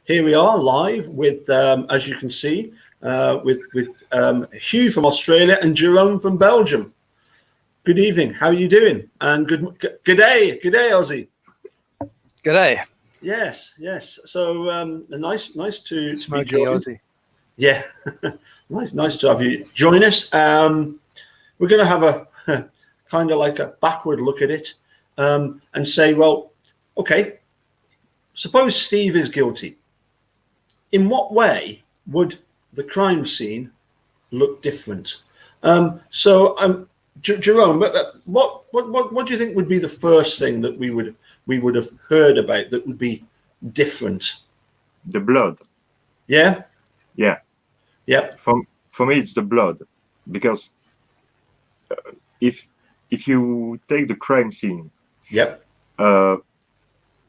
here we are live with, as you can see, with Hugh from Australia and Jerome from Belgium. Good evening. How are you doing? And good day, Ozzy. Good day. Yes. So nice to Smoky be joined. Aussie. Yeah, nice to have you join us. We're going to have a kind of like a backward look at it and say, well, okay, suppose Steve is guilty. In what way would the crime scene look different? Jerome, what do you think would be the first thing that we would have heard about that would be different? The blood. Yeah. Yeah. Yeah. For me, it's the blood, because if you take the crime scene. Yep.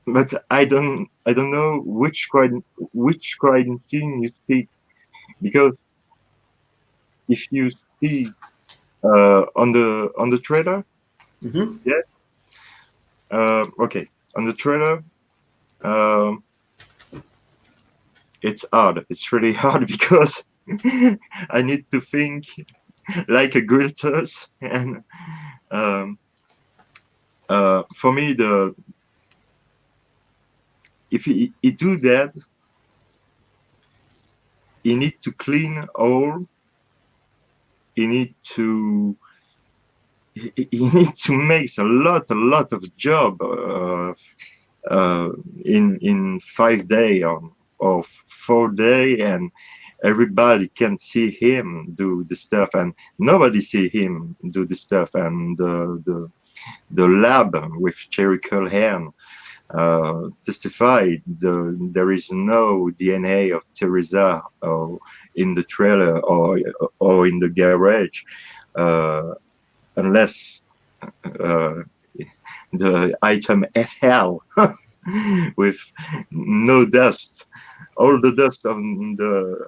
But I don't know which crime scene you speak, because if you see on the trailer, yeah, okay, on the trailer, it's hard. It's really hard because I need to think like a grillers, and for me if he do that, he need to clean all. He need to make a lot of job in 5 days or 4 days, and everybody can see him do the stuff, and nobody see him do the stuff. And the lab with Cherry Culhane testified there is no DNA of Teresa in the trailer or in the garage, unless the item SL with no dust. All the dust on the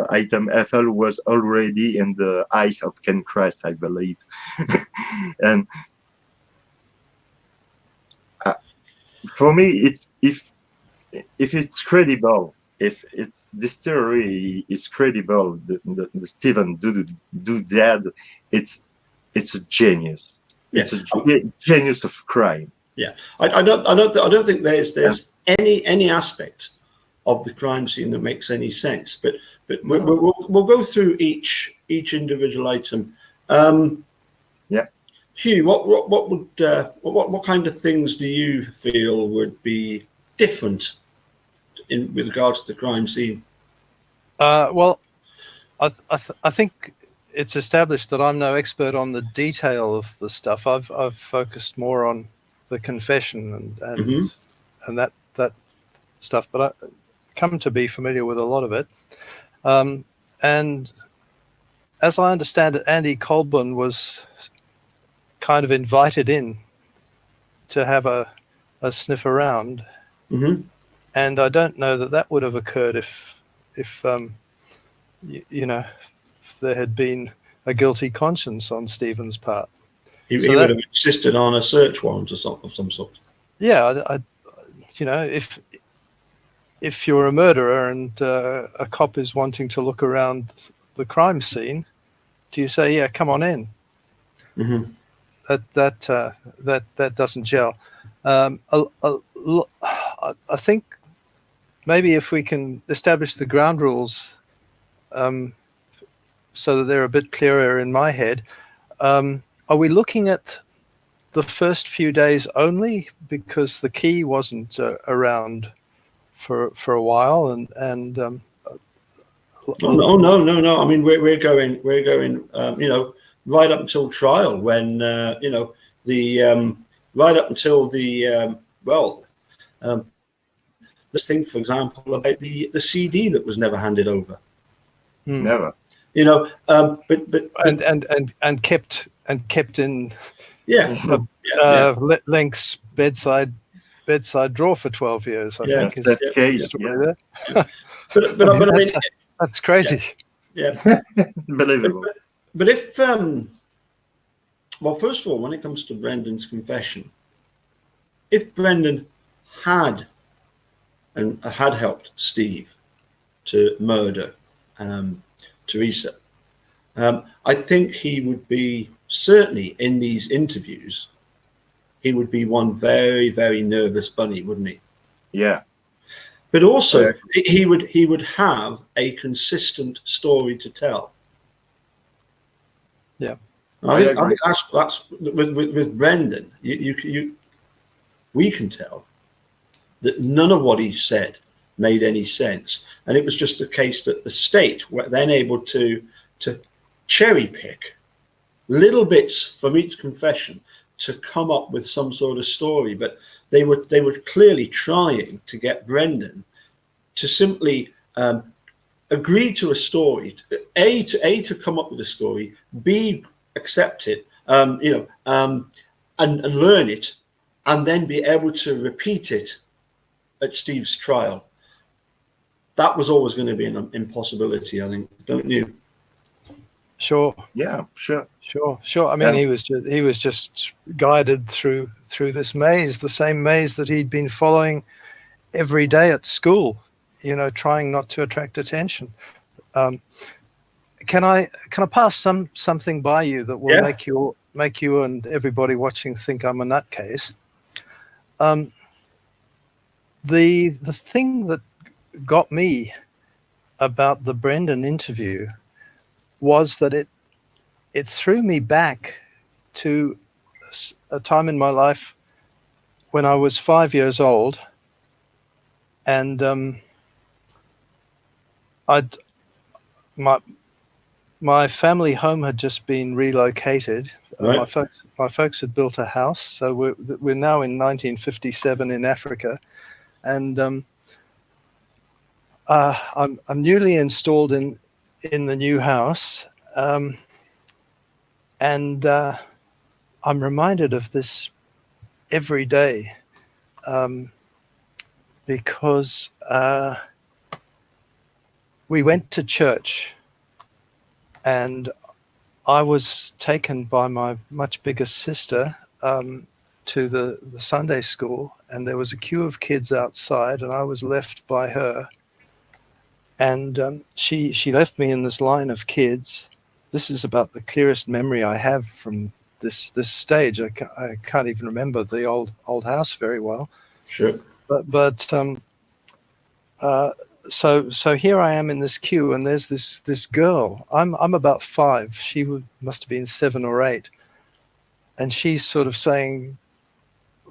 item FL was already in the eyes of Ken Christ, I believe. And for me, it's if it's credible, if this theory is credible, the Stephen do that, it's a genius. Yeah. It's a genius of crime. Yeah, I don't think there's any aspect of the crime scene that makes any sense. But we'll go through each individual item. Yeah. Hugh, what kind of things do you feel would be different with regards to the crime scene? Well, I think it's established that I'm no expert on the detail of the stuff. I've focused more on the confession and that stuff, but I come to be familiar with a lot of it. And as I understand it, Andy Colburn was kind of invited in to have a sniff around, and I don't know that would have occurred if there had been a guilty conscience on Stephen's part. He would have insisted on a search warrant of some sort. Yeah, if you're a murderer and a cop is wanting to look around the crime scene, do you say, "Yeah, come on in"? That doesn't gel. I think maybe if we can establish the ground rules so that they're a bit clearer in my head. Are we looking at the first few days only, because the key wasn't around for a while, and no. I mean, we're going right up until trial, when right up until the let's think, for example, about the CD that was never handed over. Never. But kept in Link's bedside drawer for 12 years. I think is the story there. But I mean, that's crazy. Yeah. Unbelievable. But if well, first of all, when it comes to Brendan's confession, if Brendan had and had helped Steve to murder Teresa, I think he would be, certainly in these interviews, he would be one very, very nervous bunny, wouldn't he? Yeah. But also, he would have a consistent story to tell. Yeah. I think that's with Brendan. We can tell that none of what he said made any sense, and it was just a case that the state were then able to cherry pick little bits from each confession to come up with some sort of story. But they were clearly trying to get Brendan to simply agree to a story, to come up with a story, B, accept it, and learn it, and then be able to repeat it at Steve's trial. That was always going to be an impossibility, I think, don't you? Sure. Yeah, sure. I mean, he was just guided through this maze, the same maze that he'd been following every day at school, trying not to attract attention. Can I pass something by you that will make you and everybody watching think I'm a nutcase? The thing that got me about the Brendan interview was that it threw me back to a time in my life when I was 5 years old, and my family home had just been relocated. Right. My folks had built a house, so we're now in 1957 in Africa, and I'm newly installed in the new house, and I'm reminded of this every day, because we went to church, and I was taken by my much bigger sister to the Sunday school, and there was a queue of kids outside, and I was left by her. And she left me in this line of kids. This is about the clearest memory I have from this stage. I can't even remember the old house very well. Sure. But so here I am in this queue, and there's this girl. I'm about 5. She must have been 7 or 8, and she's sort of saying,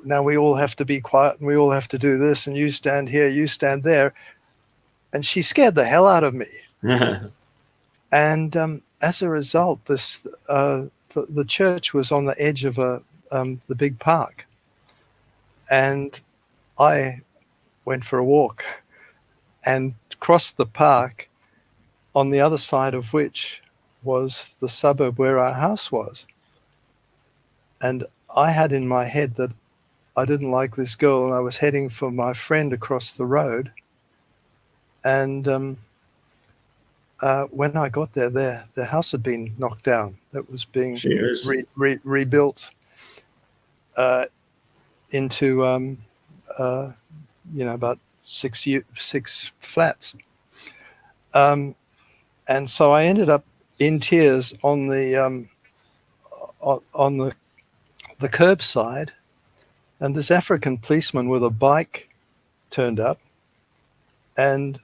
"Now we all have to be quiet, and we all have to do this, and you stand here, you stand there." And she scared the hell out of me. And as a result, the church was on the edge of the big park, and I went for a walk and crossed the park, on the other side of which was the suburb where our house was. And I had in my head that I didn't like this girl, and I was heading for my friend across the road. And when I got there, the house had been knocked down. It was being rebuilt into about six flats. And so I ended up in tears on the curbside, and this African policeman with a bike turned up, and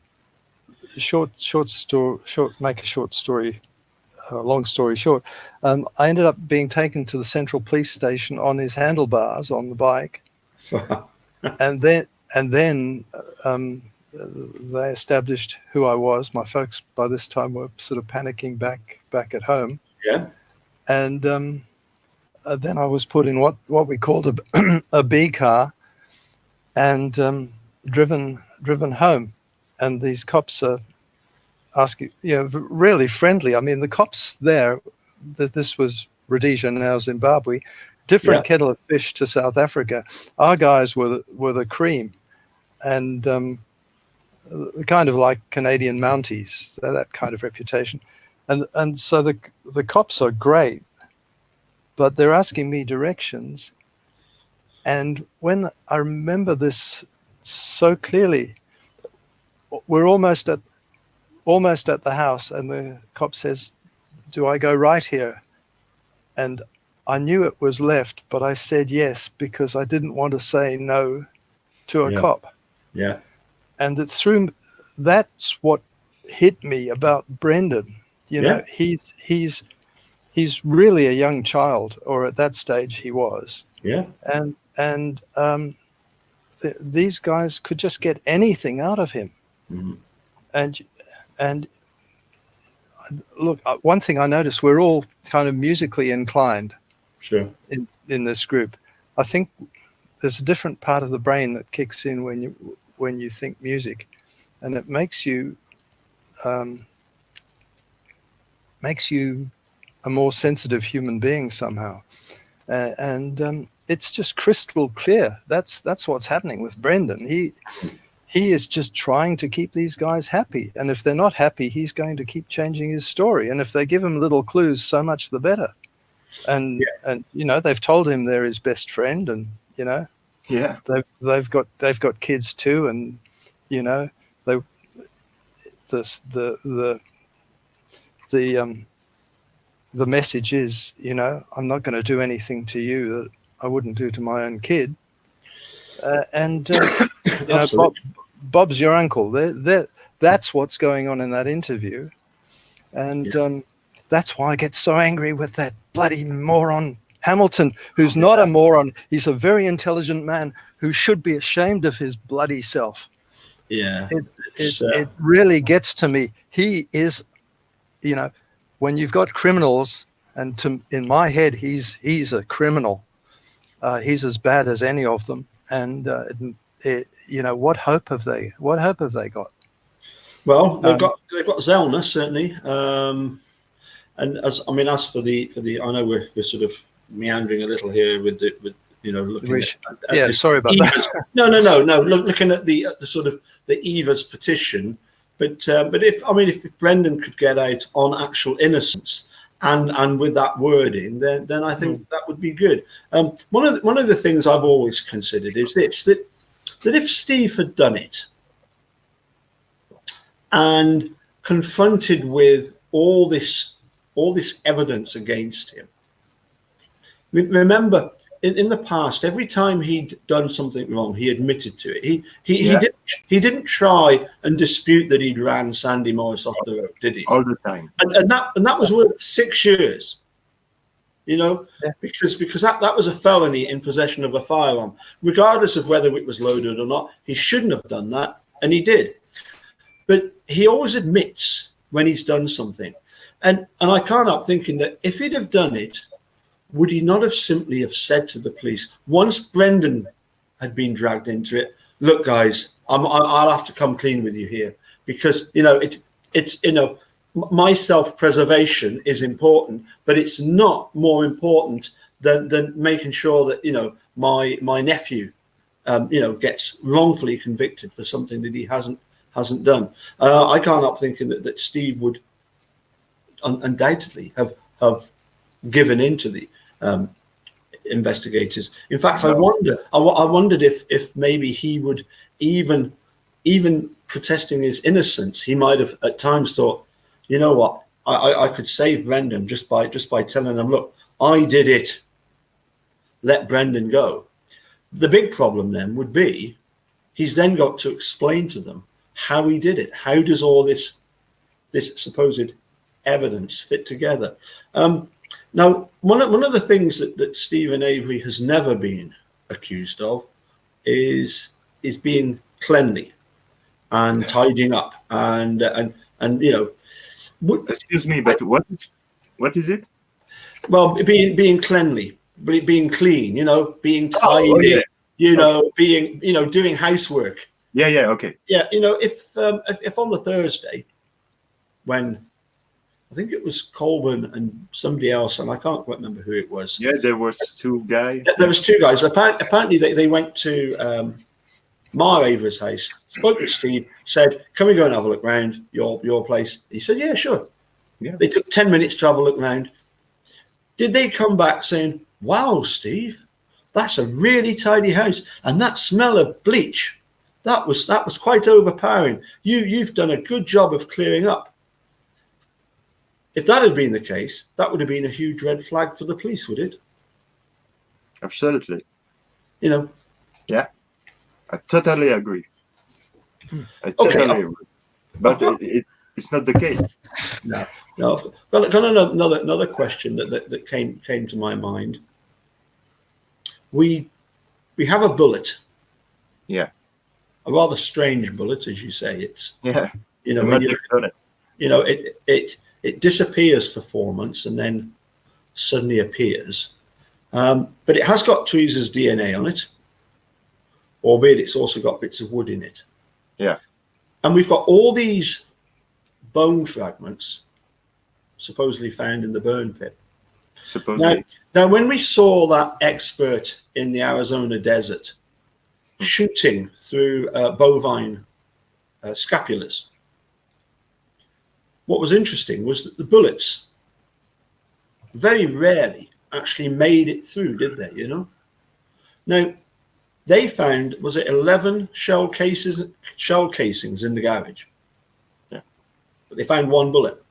long story short, I ended up being taken to the central police station on his handlebars on the bike, and then they established who I was. My folks by this time were sort of panicking back at home. Yeah. And then I was put in what we called a B car, and driven home. And these cops are asking, really friendly. I mean, the cops there, this was Rhodesia, now Zimbabwe, different kettle of fish to South Africa. Our guys were the cream, and kind of like Canadian Mounties, that kind of reputation. And so the cops are great, but they're asking me directions. And when I remember this so clearly, we're almost at the house, and the cop says, "Do I go right here?" And I knew it was left, but I said yes because I didn't want to say no to a Yeah. cop. Yeah. And that's what hit me about Brendan. You know, he's really a young child, or at that stage he was. Yeah. And these guys could just get anything out of him. Mhm. And look, one thing I noticed, we're all kind of musically inclined Sure. in this group. I think there's a different part of the brain that kicks in when you think music, and it makes you a more sensitive human being somehow. And it's just crystal clear. That's what's happening with Brendan. He is just trying to keep these guys happy. And if they're not happy, he's going to keep changing his story. And if they give him little clues, so much the better. And you know, they've told him they're his best friend, and you know, Yeah. they've got kids too, and you know, the message is, you know, I'm not going to do anything to you that I wouldn't do to my own kid. You know, Bob's your uncle. That's what's going on in that interview. And that's why I get so angry with that bloody moron Hamilton, who's not a moron. He's a very intelligent man who should be ashamed of his bloody self. Yeah. It really gets to me. He is, you know, when you've got criminals, and in my head, he's a criminal. He's as bad as any of them. And you know, what hope have they got? Well, they've got Zellner certainly, and as for the, I know we're sort of meandering a little here with you know, looking at sorry about Eva's, that. No. Looking at the sort of the Eva's petition, but if Brendan could get out on actual innocence and with that wording, then I think that would be good. One of the things I've always considered is this, that if Steve had done it and confronted with all this evidence against him, remember, in the past, every time he'd done something wrong, he admitted to it. He didn't try and dispute that he'd ran Sandy Morris off the road, did he? All the time. And that was worth 6 years. You know, because that was a felony in possession of a firearm, regardless of whether it was loaded or not. He shouldn't have done that, and he did. But he always admits when he's done something, and I can't help thinking that if he'd have done it, would he not have simply have said to the police, once Brendan had been dragged into it, look, guys, I'll have to come clean with you here, because you know it's you know, my self-preservation is important, but it's not more important than making sure that, you know, my nephew you know, gets wrongfully convicted for something that he hasn't done. I can't help thinking that Steve would undoubtedly have given in to the investigators. In fact, I wondered if maybe he would, even protesting his innocence, he might have at times thought, you know what, I could save Brendan just by telling them, look, I did it, let Brendan go. The big problem then would be he's then got to explain to them how he did it. How does all this supposed evidence fit together? Now, one of the things that Stephen Avery has never been accused of is being cleanly and tidying up and you know. Excuse me, but what is it? Well, being cleanly, being clean, you know, being tidy, you know, being, you know, doing housework. Yeah, okay. Yeah, you know, if on the Thursday, when I think it was Colburn and somebody else, and I can't quite remember who it was. Yeah, there was two guys. Yeah, there was two guys. Apparently, they went to Mar Avery's house, spoke to Steve, said, "Can we go and have a look round your place?" He said, "Yeah, sure." Yeah. They took 10 minutes to have a look round. Did they come back saying, "Wow, Steve, that's a really tidy house, and that smell of bleach, that was quite overpowering. You've done a good job of clearing up. If that had been the case, that would have been a huge red flag for the police, would it? Absolutely. You know. Yeah, I totally agree. I Okay, totally agree. But it's not the case. No. I've got another question that came to my mind. We have a bullet. Yeah. A rather strange bullet, as you say. It's Yeah. you know The when magic bullet. you know it disappears for 4 months and then suddenly appears. But it has got Teresa's DNA on it, albeit it's also got bits of wood in it. Yeah. And we've got all these bone fragments supposedly found in the burn pit. Supposedly. Now, when we saw that expert in the Arizona desert shooting through bovine scapulars, what was interesting was that the bullets very rarely actually made it through, did they? You know. Now, they found, was it 11 shell casings in the garage? Yeah. But they found one bullet.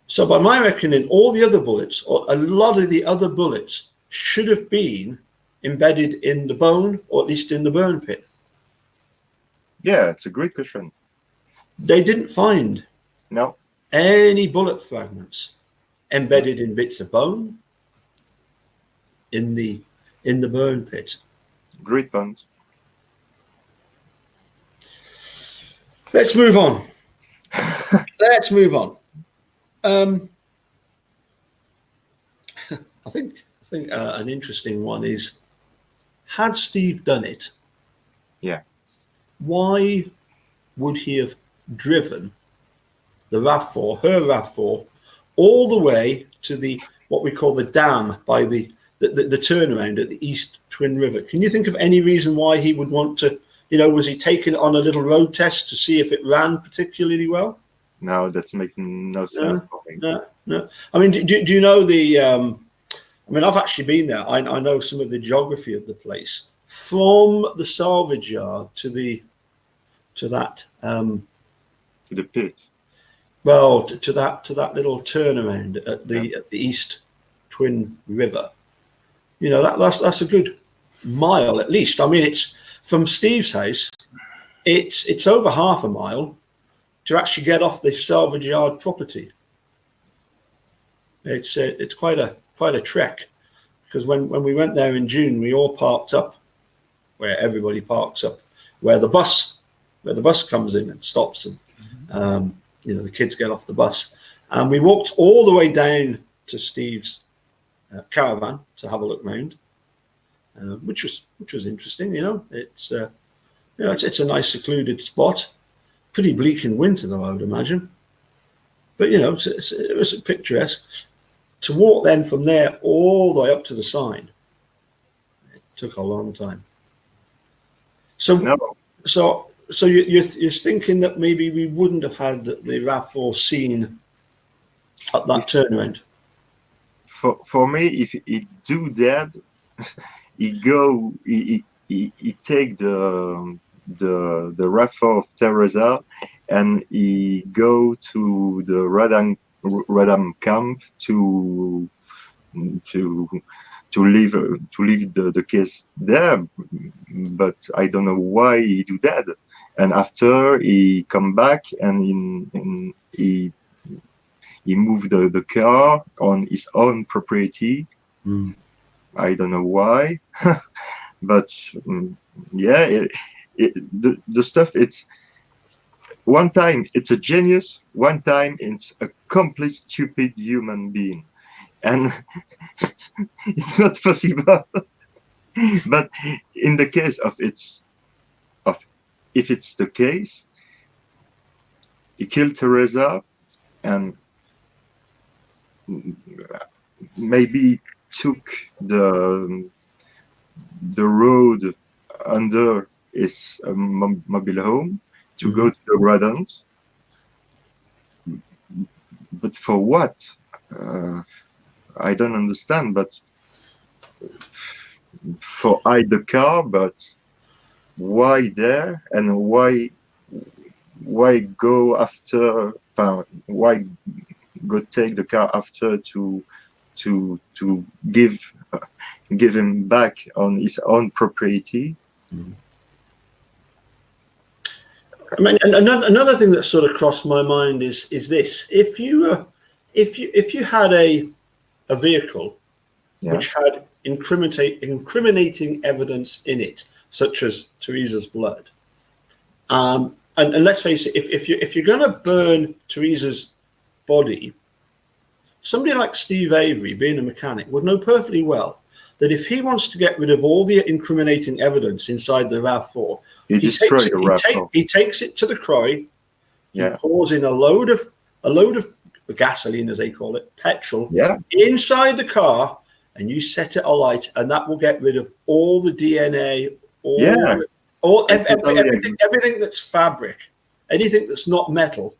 So by my reckoning, all the other bullets, or a lot of the other bullets, should have been embedded in the bone, or at least in the burn pit. Yeah, it's a great question. They didn't find any bullet fragments embedded in bits of bone in the burn pit. Great point. Let's move on. Let's move on. I think an interesting one is, had Steve done it? Yeah. Why would he have driven the RAV4, her RAV4, all the way to the what we call the dam by the turnaround at the East Twin River? Can you think of any reason why he would want to? You know, was he taking it on a little road test to see if it ran particularly well? No, that's making no sense for me. No. I mean, do you know the? I mean, I've actually been there. I know some of the geography of the place, from the salvage yard to that. To the pit. Well, to that little turnaround at the East Twin River. You know, that's a good mile at least. I mean, it's from Steve's house. It's over half a mile to actually get off the salvage yard property. It's quite a trek, because when we went there in June, we all parked up where everybody parks up, where the bus comes in and stops, and you know, the kids get off the bus, and we walked all the way down to Steve's caravan to have a look round, which was interesting. You know, it's a nice secluded spot, pretty bleak in winter though, I would imagine, but you know, it was picturesque. To walk then from there all the way up to the sign, it took a long time. So you're thinking that maybe we wouldn't have had the RAV4 seen at that turnaround? For me, if he do that, he take the RAV4 of Teresa, and he go to the Radam camp to leave the case there, but I don't know why he do that. And after he come back and he moved the car on his own property. I don't know why, but yeah, the stuff, it's one time it's a genius, one time it's a complete stupid human being, and it's not possible. But in the case if it's the case, he killed Teresa and maybe took the road under his mobile home to go to the Radant. But for what? I don't understand. But for hide the car, but why there and why go after? Why go take the car after to give him back on his own property? I mean, and another thing that sort of crossed my mind is this: if you had a vehicle which had incriminating evidence in it, such as Teresa's blood, and let's face it, if you're going to burn Teresa's body, somebody like Steve Avery, being a mechanic, would know perfectly well that if he wants to get rid of all the incriminating evidence inside the RAV4, he takes it to the quarry. He pours in a load of gasoline, as they call it, petrol, inside the car, and you set it alight, and that will get rid of all the DNA, everything that's fabric, anything that's not metal.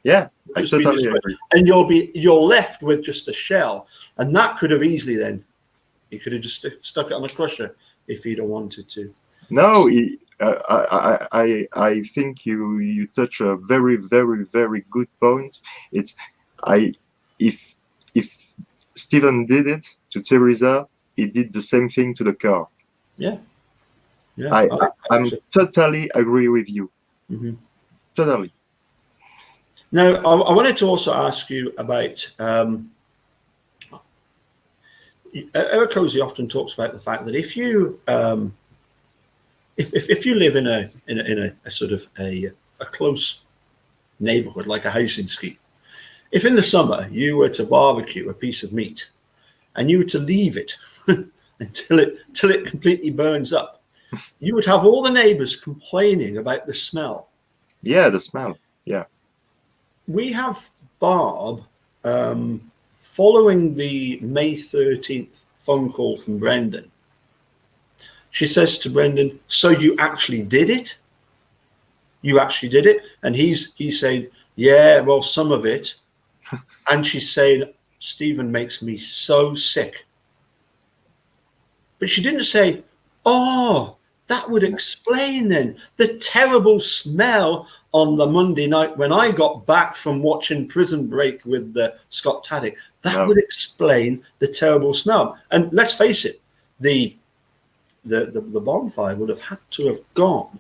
Yeah, I totally agree. And you're left with just a shell, and that could have easily then he could have just stuck it on a crusher if he'd have wanted to. No, I think you touch a very, very, very good point. If Stephen did it to Teresa, he did the same thing to the car. Yeah. I'm totally agree with you. Mm-hmm. Totally. Now, I wanted to also ask you about. Eric Cozy often talks about the fact that if you live in a sort of a close neighborhood, like a housing scheme, if in the summer you were to barbecue a piece of meat and you were to leave it until it completely burns up, you would have all the neighbors complaining about the smell. Yeah, the smell. Yeah. We have Barb, following the May 13th phone call from Brendan. She says to Brendan, "So you actually did it? You actually did it?" And he's saying, "Yeah, well, some of it." And she's saying, "Stephen makes me so sick." But she didn't say, "Oh, that would explain then the terrible smell on the Monday night when I got back from watching Prison Break with Scott Taddick. That would explain the terrible smell." And let's face it, the bonfire would have had to have gone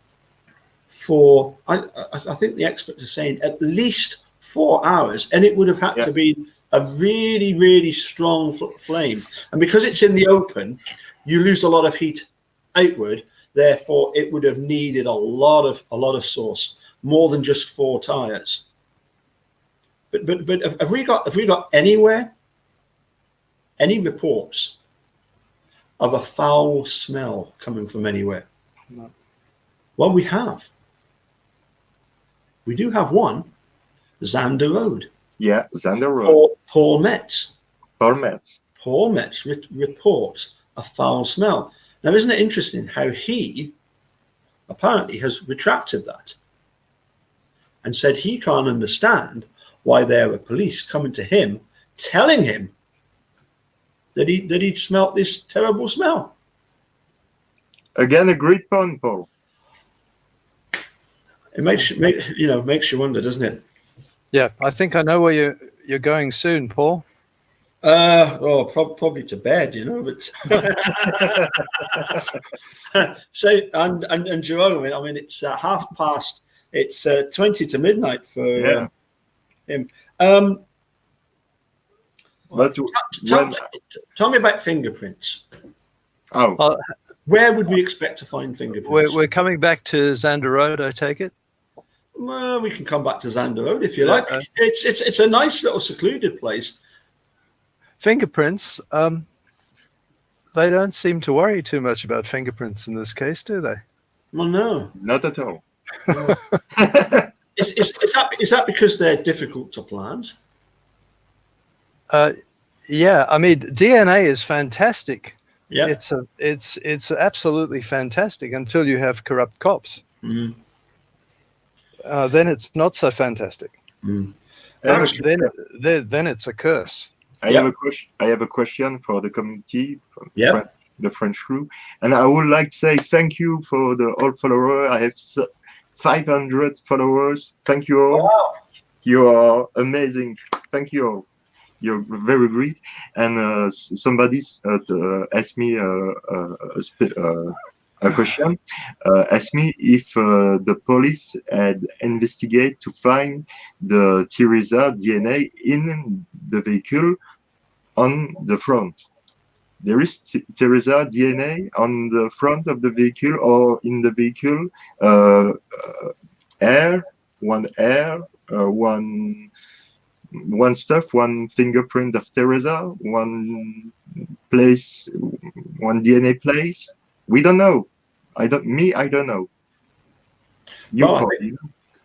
for, I think the experts are saying, at least 4 hours, and it would have had to be a really, really strong flame. And because it's in the open, you lose a lot of heat outward. Therefore, it would have needed a lot of source, more than just 4 tires. But have we got anywhere any reports of a foul smell coming from anywhere? No. Well, we have. We do have one, Zander Road. Yeah, Zander Road. Paul Metz. Paul Metz reports a foul smell. Now, isn't it interesting how he apparently has retracted that and said he can't understand why there were police coming to him telling him that he'd smelt this terrible smell. Again, a great point, Paul. It makes you wonder, doesn't it? Yeah, I think I know where you're going soon, Paul. Probably to bed, but so and Jerome, I mean, it's 20:30. It's 20 to midnight for him. But tell me about fingerprints. Oh, where would we expect to find fingerprints? We're coming back to Zander Road, I take it. Well, we can come back to Zander Road if you like. It's a nice little secluded place. Fingerprints, they don't seem to worry too much about fingerprints in this case, do they? Well, no. Not at all. No. Is that because they're difficult to plant? Yeah, I mean, DNA is fantastic. Yeah, it's absolutely fantastic until you have corrupt cops. Mm. Then it's not so fantastic. Mm. Then it's a curse. I have a question for the community. Yeah. the French crew. And I would like to say thank you for the all followers. I have 500 followers. Thank you all. Wow. You are amazing. Thank you all. You're very great. And somebody asked me a question. Asked me if the police had investigated to find the Teresa DNA in the vehicle on the front. There is Teresa DNA on the front of the vehicle or in the vehicle. Air, one stuff, one fingerprint of Teresa, one place, one DNA place. We don't know. I don't know. You Well, probably.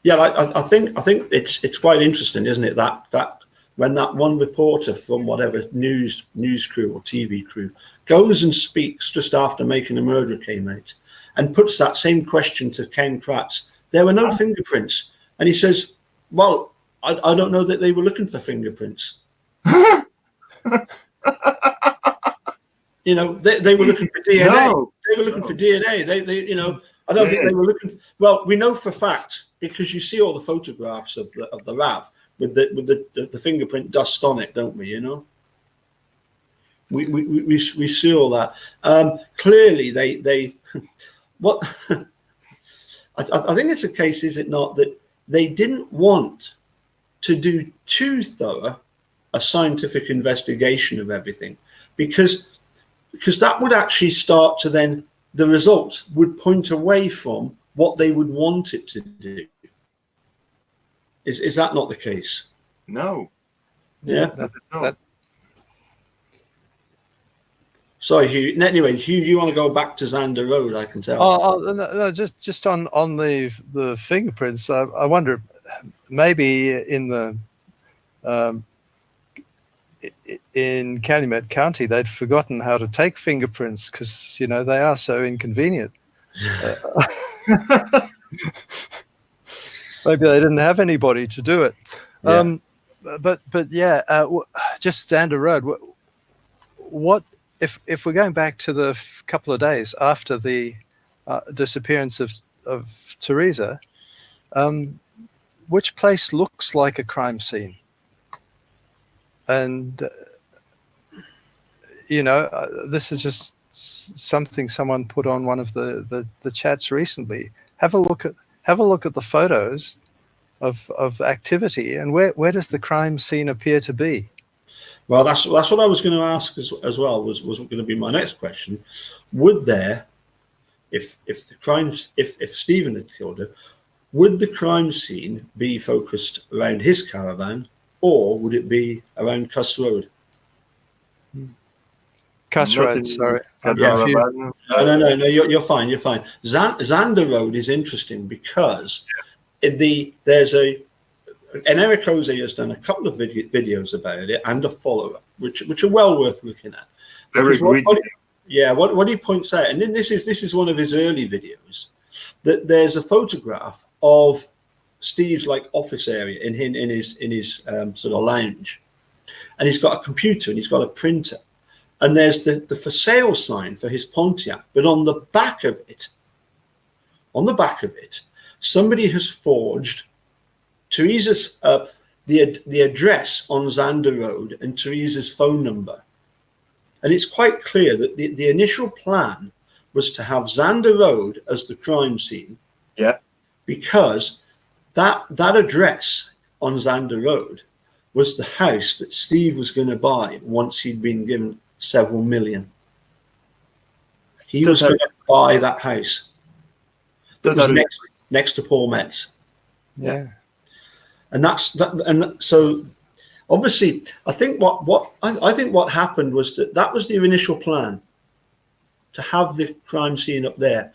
yeah, I think it's quite interesting, isn't it? That when that one reporter from whatever news crew or TV crew goes and speaks just after making a murder came out, and puts that same question to Ken Kratz. There were no fingerprints, and he says, "Well, I don't know that they were looking for fingerprints. You know, they were looking for DNA. No, They were looking for DNA. They you know, I don't think they were looking. Well, we know for fact because you see all the photographs of the RAV with the fingerprint dust on it, don't we? You know, we see all that. Clearly, they what I think it's a case, is it not, that they didn't want to do too thorough a scientific investigation of everything, because that would actually start to then, the results would point away from what they would want it to do. Is that not the case? no. Yeah. No. Sorry, Hugh. Anyway, Hugh, you want to go back to Zander Road? I can tell. No, just on the fingerprints. I wonder, maybe in the in Calumet County, they'd forgotten how to take fingerprints because they are so inconvenient. Maybe they didn't have anybody to do it. Yeah. But yeah, just Zander Road. What if we're going back to the couple of days after the disappearance of Teresa? Which place looks like a crime scene? And this is just something someone put on one of the chats recently. Have a look at the photos of activity, and where does the crime scene appear to be? Well, that's what I was going to ask as well. Was going to be my next question. Would there, if Stephen had killed her, would the crime scene be focused around his caravan, or would it be around Cuss Road? Cuss Road, sorry. No, you're fine. You're fine. Zander Road is interesting because there's and Eric Jose has done a couple of videos about it and a follow-up, which are well worth looking at. Very great. What he points out, and then this is one of his early videos, that there's a photograph of Steve's office area in his sort of lounge, and he's got a computer and he's got a printer, and there's the for sale sign for his Pontiac, but on the back of it, somebody has forged Teresa's the address on Zander Road and Teresa's phone number, and it's quite clear that the initial plan was to have Zander Road as the crime scene. Yeah, because that address on Zander Road was the house that Steve was going to buy once he'd been given several million. He was going to buy that house. That was next to Paul Metz. Yeah. And so obviously I think what happened was that was the initial plan, to have the crime scene up there.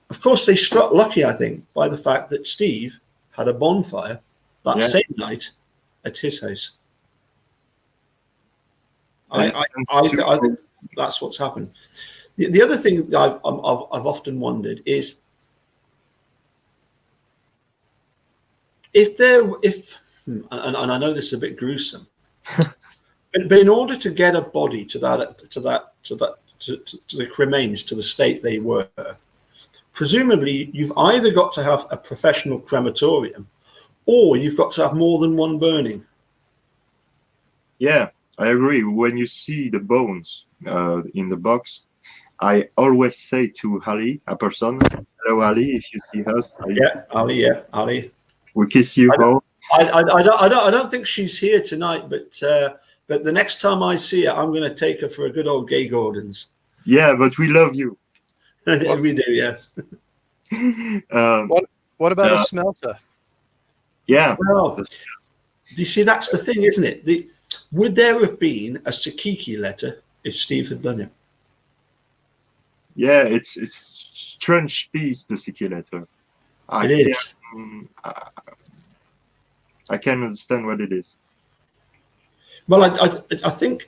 Of course, they struck lucky, I think, by the fact that Steve had a bonfire that same night at his house. I think that's what's happened. The other thing that I've often wondered is and I know this is a bit gruesome, but in order to get a body to to the cremains to the state they were, presumably you've either got to have a professional crematorium or you've got to have more than one burning. Yeah, I agree. When you see the bones in the box, I always say to Ali, a person, hello Ali, if you see us, Ali, Ali. We kiss you all. I don't think she's here tonight, but the next time I see her, I'm going to take her for a good old Gay Gordon's. Yeah, but we love you. We do, yes. What about a smelter? Yeah. Well, do you see, that's the thing, isn't it? Would there have been a Sakiki letter if Steve had done it? Yeah, it's strange piece, the Sakiki letter. It is. I can't understand what it is. Well, I think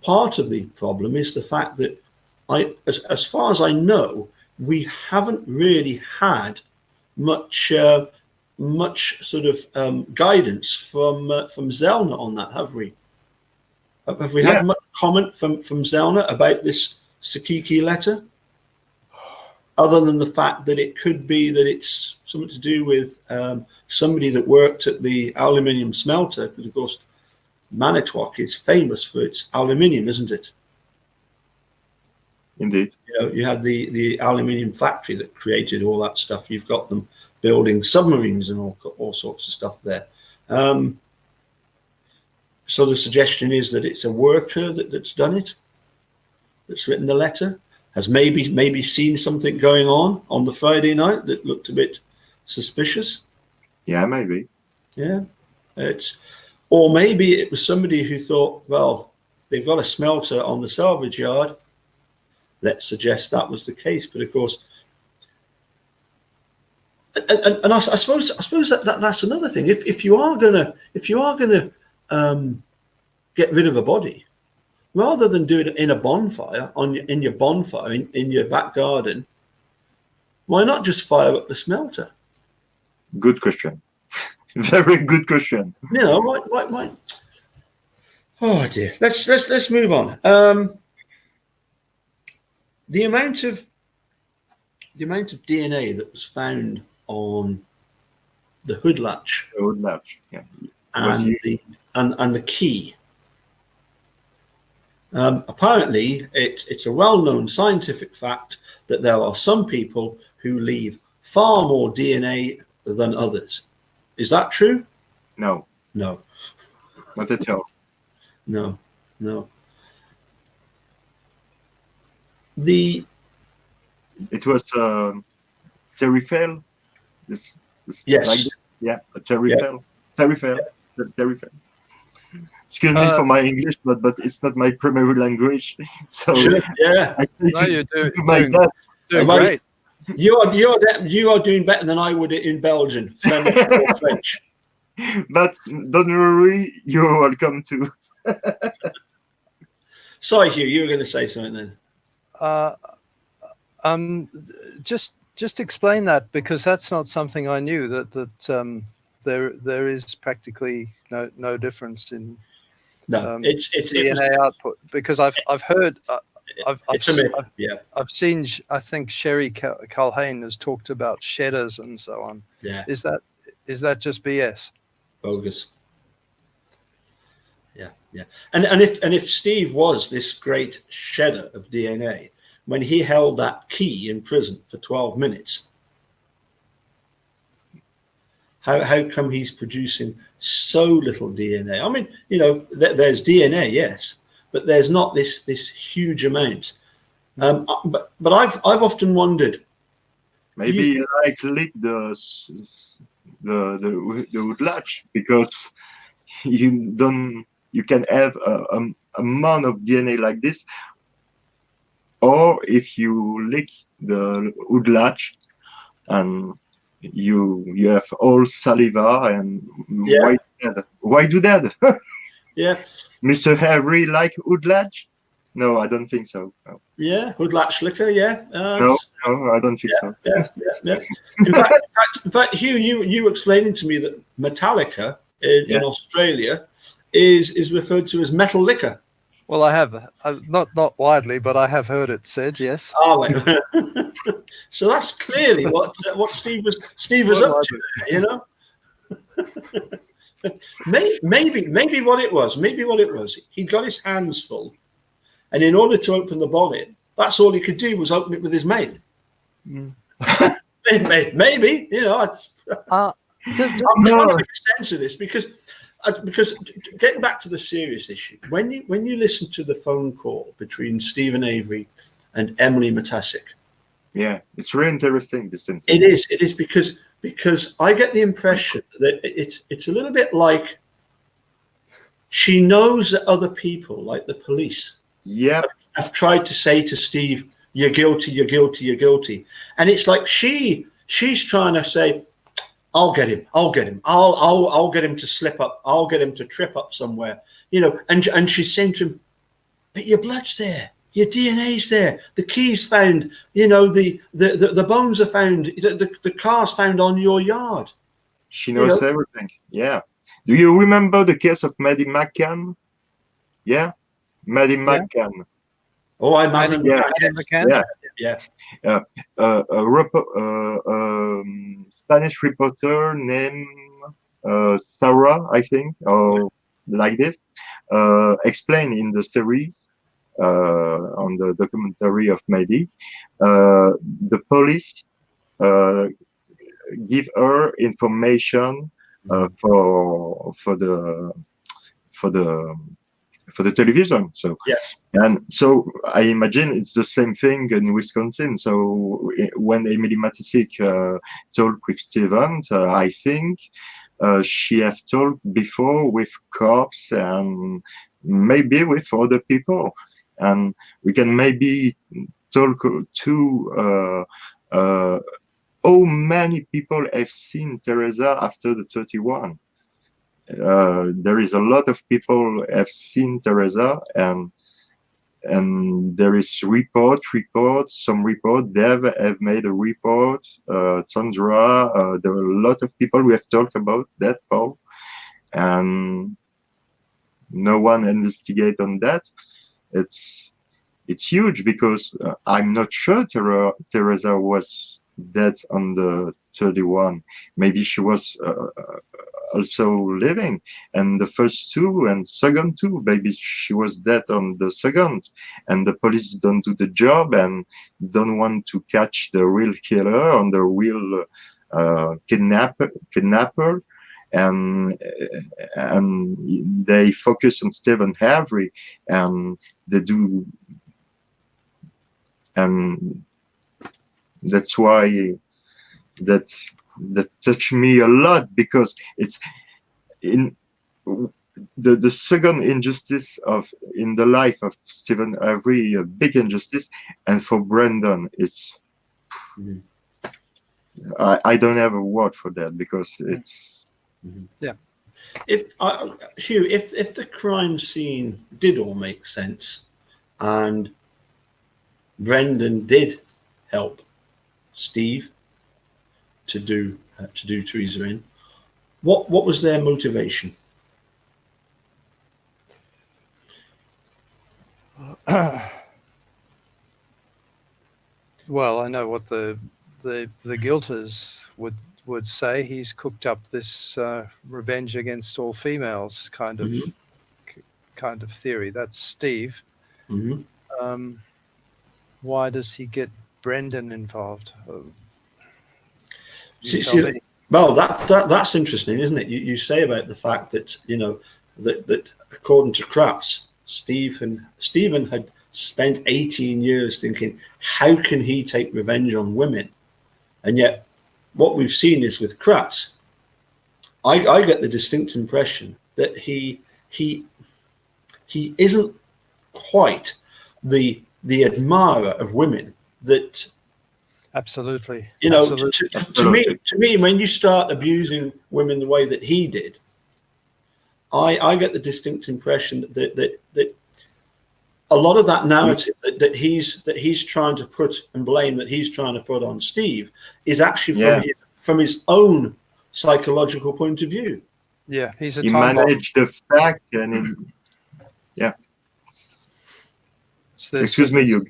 part of the problem is the fact that as far as I know, we haven't really had much sort of guidance from Zellner on that, have we? Have we had much comment from Zellner about this Sakiki letter, other than the fact that it could be that it's something to do with somebody that worked at the aluminium smelter? Because of course, Manitowoc is famous for its aluminium, isn't it? Indeed. You know, you had the aluminium factory that created all that stuff. You've got them building submarines and all sorts of stuff there. So the suggestion is that it's a worker that's done it, that's written the letter, has maybe seen something going on the Friday night that looked a bit suspicious. Yeah, maybe. Yeah, or maybe it was somebody who thought, well, they've got a smelter on the salvage yard. Let's suggest that was the case. But of course, and I suppose that's another thing. If you are gonna get rid of a body, rather than do it in a bonfire in your back garden, why not just fire up the smelter? Good question. Very good question. You know, why? Oh dear. Let's move on. The amount of DNA that was found on the hood latch, Yeah, and the key. Apparently, it's a well-known scientific fact that there are some people who leave far more DNA than others. Is that true? No. No. Not at all. No. It was Terry Fell. This Yes. Like, yeah, Terry Fell. Terry Fell. Excuse me for my English, but it's not my primary language. So sure. Yeah. I You're doing Well, great. You are doing better than I would in Belgian, Flemish or French. But don't worry, you're welcome to. Sorry, Hugh, you were going to say something then. Just explain that, because that's not something I knew. That there is practically no difference in it's DNA output, because I've heard. It's a myth. I've seen. I think Sherry Culhane has talked about shedders and so on. Yeah. Is that just BS? Bogus. Yeah. And if Steve was this great shedder of DNA, when he held that key in prison for 12 minutes, how come he's producing so little DNA? I mean, you know, there's DNA, yes, but there's not this huge amount. But I've often wondered. Maybe like lick the wood latch, because you can have a amount of DNA like this, or if you lick the wood latch and you have all saliva and why do that? Yeah. Mr. Harry like wood latch? No, I don't think so. No. Yeah, hood latch liquor. Yeah. No, I don't think so. Yeah. In fact, Hugh, you were explaining to me that Metallica in Australia is referred to as metal liquor. Well, I have not widely, but I have heard it said. Yes. Oh, wait. So that's clearly what Steve was up to there, you know. Maybe what it was, he got his hands full, and in order to open the bonnet, that's all he could do was open it with his mouth. Maybe, you know. I'm trying to make sense of this because getting back to the serious issue, when you listen to the phone call between Stephen Avery and Emily Matasic, yeah, it's really interesting. This thing. It is because I get the impression that it's a little bit like she knows that other people, like the police, have tried to say to Steve, "You're guilty, you're guilty, you're guilty," and it's like she's trying to say, I'll get him. I'll get him to slip up. I'll get him to trip up somewhere, you know. And she's saying to him, "But your blood's there, your DNA's there, the keys found, you know, the bones are found, the car's found on your yard." She knows everything. Yeah. Do you remember the case of Maddie McCann? Yeah, Maddie McCann. Oh, I imagine. Yeah. Spanish reporter named Sarah, I think, or like this, explained in the series on the documentary of Maddie. The police give her information for the television. So yes. And so I imagine it's the same thing in Wisconsin. So when Emily Matisic talked with Stephen, I think she have talked before with cops and maybe with other people. And we can maybe talk to how many people have seen Teresa after the 31. There is a lot of people have seen Teresa, and there is some report. Dev have made a report. Sandra, there are a lot of people who have talked about that, Paul, and no one investigate on that. It's huge because I'm not sure Teresa was dead on the 31. Maybe she was also living, and the first two and second two, maybe she was dead on the second, and the police don't do the job and don't want to catch the real killer on the real kidnapper, and they focus on Stephen Avery, and they do, and that's why that touched me a lot, because it's in the second injustice in the life of Stephen Avery, a big injustice, and for Brandon, it's I don't have a word for that, because it's If Hugh, if the crime scene did all make sense, and Brendan did help Steve to do Teresa in, what was their motivation? Well, I know what the guilters would say. He's cooked up this revenge against all females kind of theory. That's Steve. Why does he get Brendan involved? Well, that's interesting, isn't it? You say about the fact that, you know, that according to Kratz, Stephen had spent 18 years thinking, how can he take revenge on women? And yet what we've seen is with Kratz, I get the distinct impression that he isn't quite the admirer of women that. Absolutely. You know, Absolutely. To me, when you start abusing women the way that he did, I get the distinct impression that a lot of that narrative that he's trying to put and blame that he's trying to put on Steve is actually from his own psychological point of view. Yeah, he managed the fact, and Excuse me, you.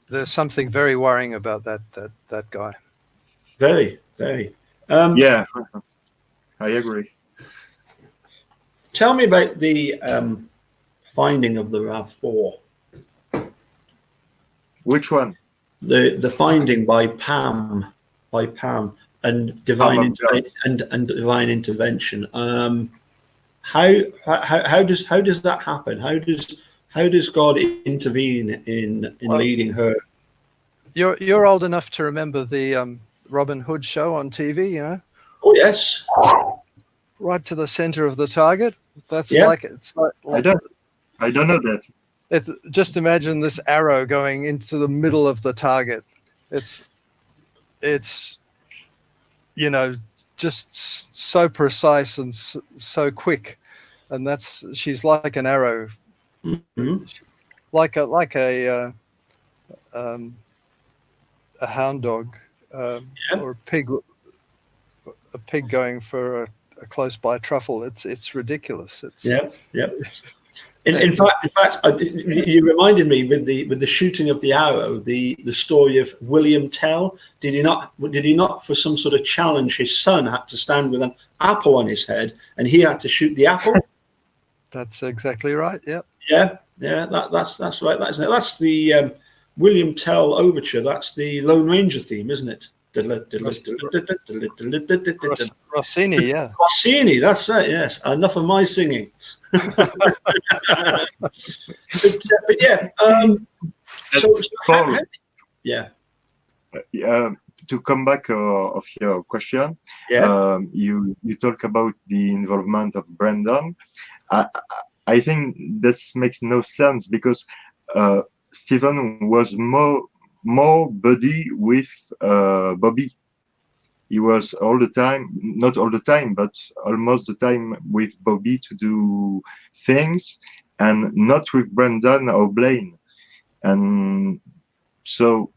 There's something very worrying about that guy. Very, very. Yeah, I agree. Tell me about the finding of the RAV4. Which one? The finding by Pam, and divine Pam of God. and divine intervention. How does that happen? How does God intervene in leading her? You're old enough to remember the Robin Hood show on TV, you know? Oh yes, Right to the center of the target. That's yeah, I don't know that. Just imagine this arrow going into the middle of the target. It's you know, just so precise and so quick, and she's like an arrow, Mhm. like a hound dog Yeah. or a pig going for a close by truffle. It's ridiculous. Yeah. In fact, you reminded me with the shooting of the arrow, the story of William Tell. Did he not, for some sort of challenge, his son had to stand with an apple on his head, and he had to shoot the apple. That's exactly right. Yep. Yeah. That's right. That's the William Tell overture. That's the Lone Ranger theme, isn't it? Rossini, yeah. Rossini, that's right. Yes. Enough of my singing. but yeah. Yeah. To come back of your question, Yeah. you talk about the involvement of Brandon. I think this makes no sense because Stephen was more buddy with Bobby. He was all the time, not all the time, but almost the time with Bobby to do things, and not with Brandon or Blaine. And so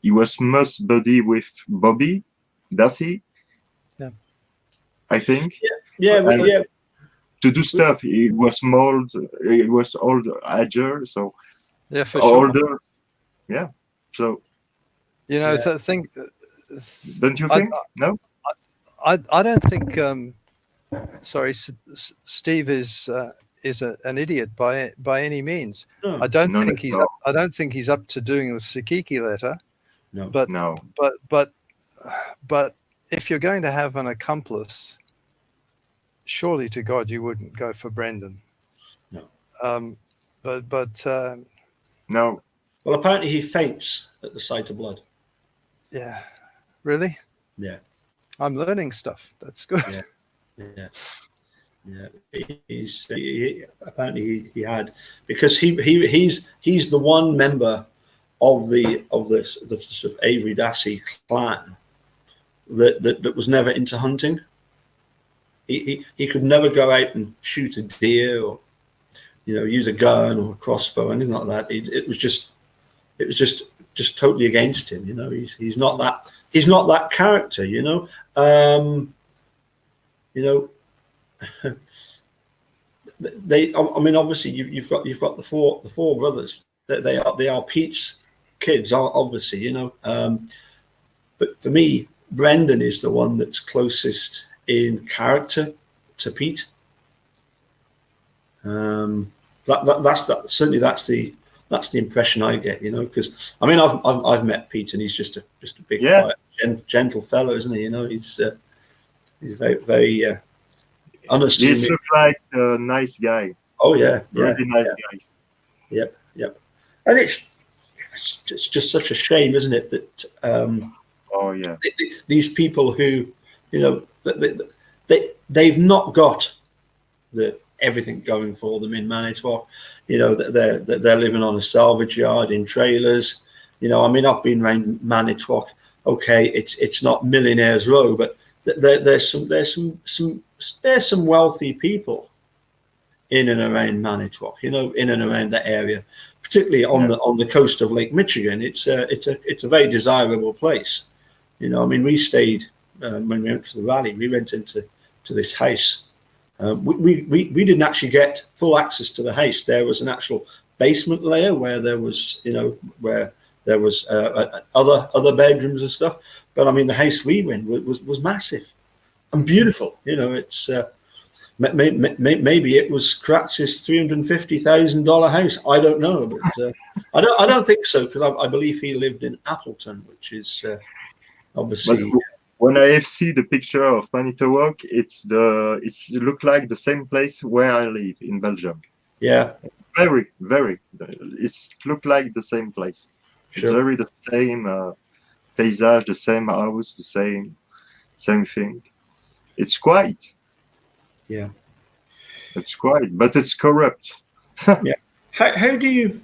he was most buddy with Bobby, Dassey. Yeah. I think. Yeah. To do stuff, it was mold. It was old, agile, so Yeah, for older. sure. Yeah. So you know, Yeah. think. Don't you think? No. I don't think. Sorry, Steve is an idiot by any means. No. I don't No, think no. I don't think he's up to doing the Sakiki letter. No. But No. but if you're going to have an accomplice, surely to God you wouldn't go for Brendan. No. But No. Well, apparently he faints at the sight of blood. Yeah. Really? Yeah. I'm learning stuff. That's good. Yeah. Apparently he had, because he's the one member of the sort of Avery Dassey clan that was never into hunting. He could never go out and shoot a deer or use a gun or a crossbow or anything like that. It was just totally against him. He's not that character. Obviously you've got the four brothers. They are Pete's kids, obviously. But for me, Brendan is the one that's closest in character to Pete. Certainly that's the impression I get. Because I've met Pete, and he's just a big, quiet, gentle fellow, isn't he? He's very, very unassuming. He looks like a nice guy. Oh yeah, really nice guys. Yep. And it's just such a shame, isn't it, that oh yeah, these people who they've not got everything going for them in Manitowoc. That they're living on a salvage yard in trailers. I've been around Manitowoc. Okay, it's not Millionaires Row, but there's some wealthy people in and around Manitowoc. In and around that area, particularly on the coast of Lake Michigan. It's a very desirable place. We stayed when we went to the rally. We went into this house. We didn't actually get full access to the house. There was an actual basement layer where there was, where there was other bedrooms and stuff. But I mean, the house we went was massive and beautiful. It's maybe it was Kratz's $350,000 house. I don't know, but I don't think so, because I believe he lived in Appleton, which is obviously. But when I see the picture of Manitowoc, it's look like the same place where I live in Belgium. Yeah. Very, very. It's look like the same place. Sure. It's very the same paysage, the same house, the same thing. It's quiet. Yeah. It's quiet, but it's corrupt. Yeah. How do you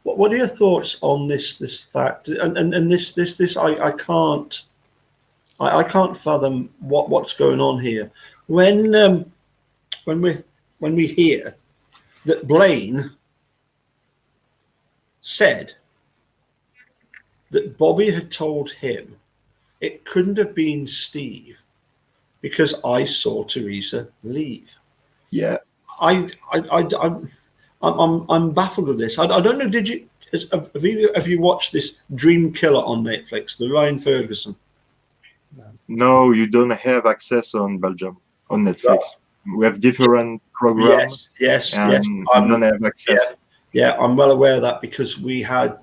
what are your thoughts on this fact and this I can't fathom what's going on here when we hear that Blaine said that Bobby had told him it couldn't have been Steve because I saw Teresa leave. Yeah. I'm baffled with this. I don't know. Have you watched this Dream Killer on Netflix, the Ryan Ferguson? No, you don't have access on Belgium on Netflix. We have different programs. Yes. You don't have access. Yeah, I'm well aware of that because we had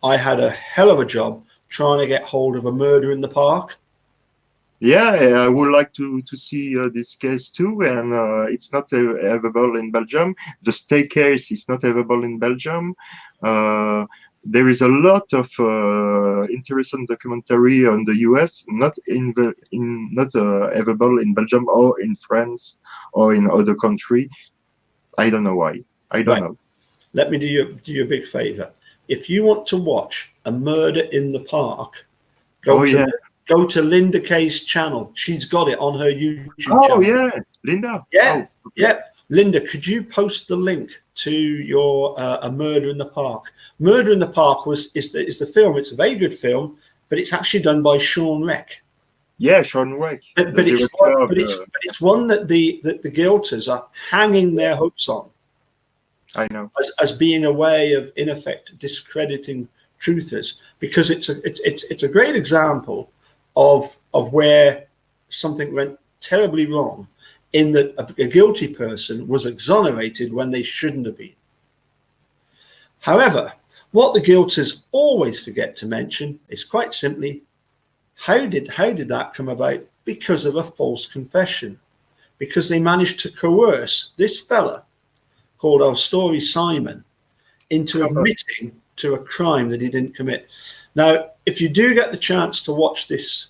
I had a hell of a job trying to get hold of A Murder in the Park. Yeah, I would like to see this case too, and it's not available in Belgium. The stay case is not available in Belgium. There is a lot of interesting documentary on the US, not available in Belgium or in France or in other country. I don't know why. I don't know. Let me do you a big favor. If you want to watch A Murder in the Park, go to Linda Kay's channel. She's got it on her YouTube channel. Oh yeah, Linda. Yeah, oh, okay. yeah. Linda, could you post the link to your A Murder in the Park? Murder in the Park is the film. It's a very good film, but it's actually done by Sean Reck. Yeah, Sean Reck. But it's one that the guilters are hanging their hopes on. I know. As being a way of, in effect, discrediting truthers, because it's a great example of where something went terribly wrong, in that a guilty person was exonerated when they shouldn't have been. However, what the guilters always forget to mention is quite simply, how did that come about? Because of a false confession, because they managed to coerce this fella called our story Simon into admitting to a crime that he didn't commit. Now, if you do get the chance to watch this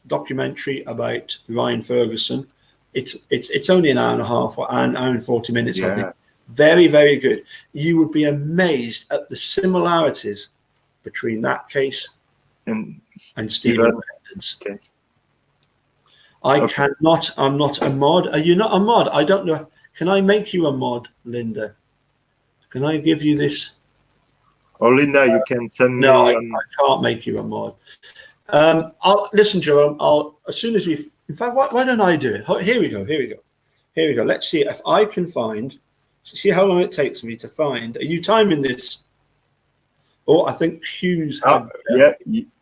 documentary about Ryan Ferguson, it's only an hour and a half or an hour and 40 minutes, I think. Very, very good. You would be amazed at the similarities between that case and Stephen Brandon's case. I'm not a mod. Are you not a mod? I don't know. Can I make you a mod, Linda? Can I give you this? Oh, Linda, you can send me. No, I can't make you a mod. I'll listen, Joe. I'll as soon as we. In fact, why don't I do it? Here we go. Let's see if I can find. See how long it takes me to find. Are you timing this? Oh, I think Hughes had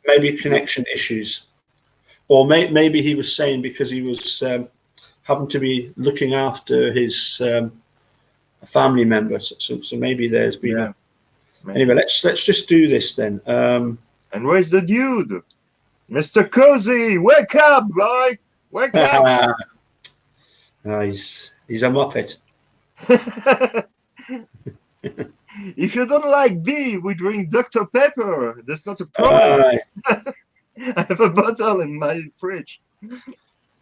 maybe connection issues, or maybe he was saying because he was having to be looking after his family members. So maybe there's been. Anyway, let's just do this then. And where's the dude, Mr. Cozy? Wake up, boy! Wake up! Nice. He's a muppet. If you don't like beer, we drink Dr. Pepper. That's not a problem. I have a bottle in my fridge.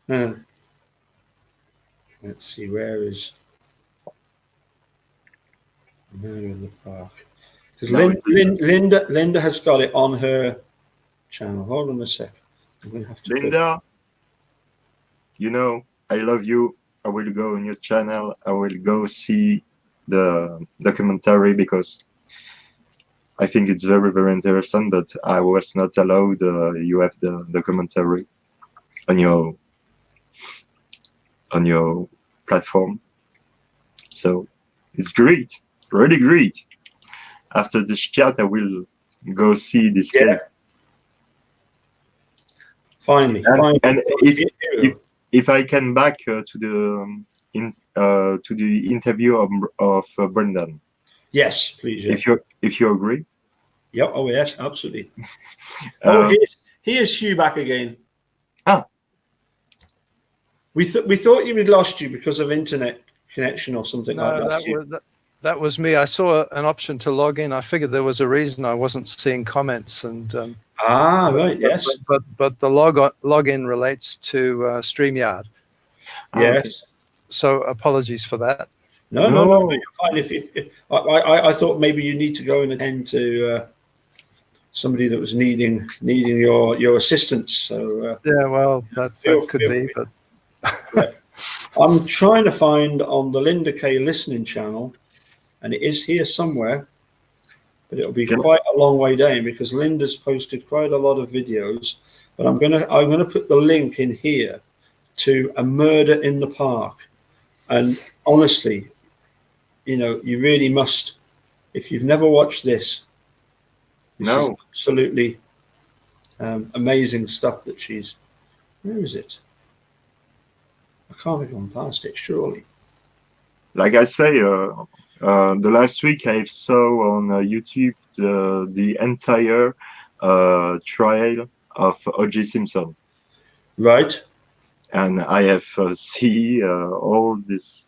Let's see, where is Murder in the Park? Because Linda has got it on her channel. Hold on a sec. I'm going to have to. Linda, you know, I love you. I will go on your channel. I will go see the documentary because I think it's very, very interesting. But I was not allowed. You have the documentary on your platform. So it's great, really great. After this chat, I will go see this case. Finally, And if I can back to the interview of Brendan. Yes, please. Yeah. If you agree. Yep. Oh yes, absolutely. Here's Hugh back again. We thought you had lost you because of internet connection or something like that. That was me. I saw an option to log in. I figured there was a reason I wasn't seeing comments, and right, yes. But the login relates to StreamYard. Yes. So apologies for that. No. You're fine. If I thought maybe you need to go and attend to somebody that was needing your assistance. So yeah, well, that could be, but yeah. I'm trying to find on the Linda K listening channel, and it is here somewhere, but it'll be quite a long way down because Linda's posted quite a lot of videos. But I'm gonna put the link in here to A Murder in the Park, and honestly, you really must. If you've never watched this is absolutely amazing stuff that she's. Where is it? I can't have gone past it, surely. Like I say, the last week I saw on YouTube the entire trial of O.J. Simpson. Right. And I have seen all this,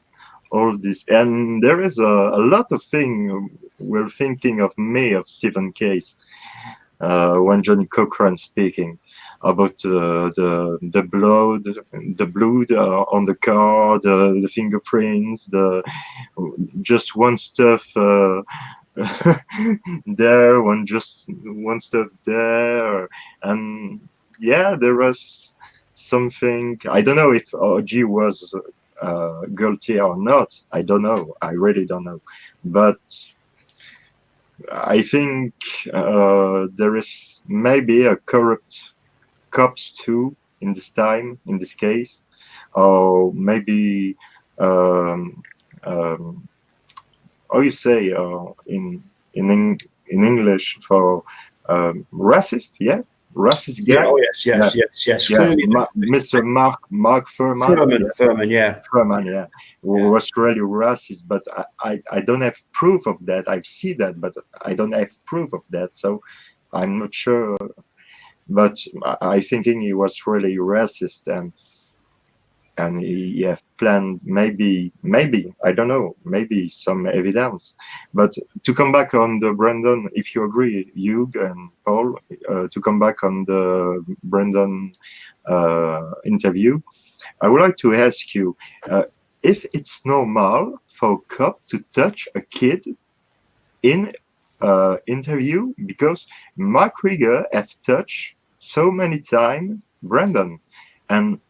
and there is a lot of things we're thinking of May of Stephen Case when Johnny Cochran speaking about the blood on the car, the fingerprints, just one stuff there, one stuff there, and yeah, there was something. I don't know if OG was guilty or not. I don't know. I really don't know, but I think there is maybe a corrupt cops too in this case, or maybe how you say in English for racist, racist guy. Yeah, oh yes. Yeah. Clearly, Mr. Mark Furman. Furman, was really racist, but I don't have proof of that. I've seen that, but I don't have proof of that, so I'm not sure. But I thinking he was really racist, and he have planned maybe I don't know, maybe some evidence. But to come back on the Brendan, if you agree, Hugh and Paul, to come back on the Brendan interview, I would like to ask you if it's normal for a cop to touch a kid in interview, because Mark Rieger have touched so many times Brendan, and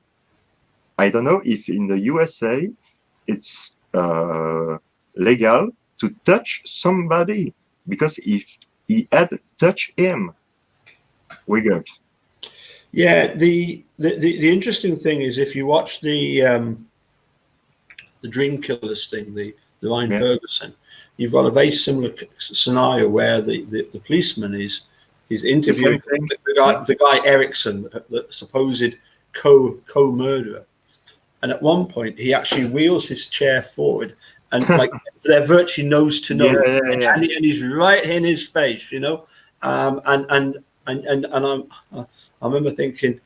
I don't know if in the USA it's legal to touch somebody, because if he had touched him, we got. Yeah, the interesting thing is if you watch the Dream Killers thing, the Ryan Ferguson, you've got a very similar scenario where the policeman is interviewing the guy Erickson, the supposed co-murderer, and at one point he actually wheels his chair forward and like they're virtually nose to nose, and he's right in his face, and I remember thinking,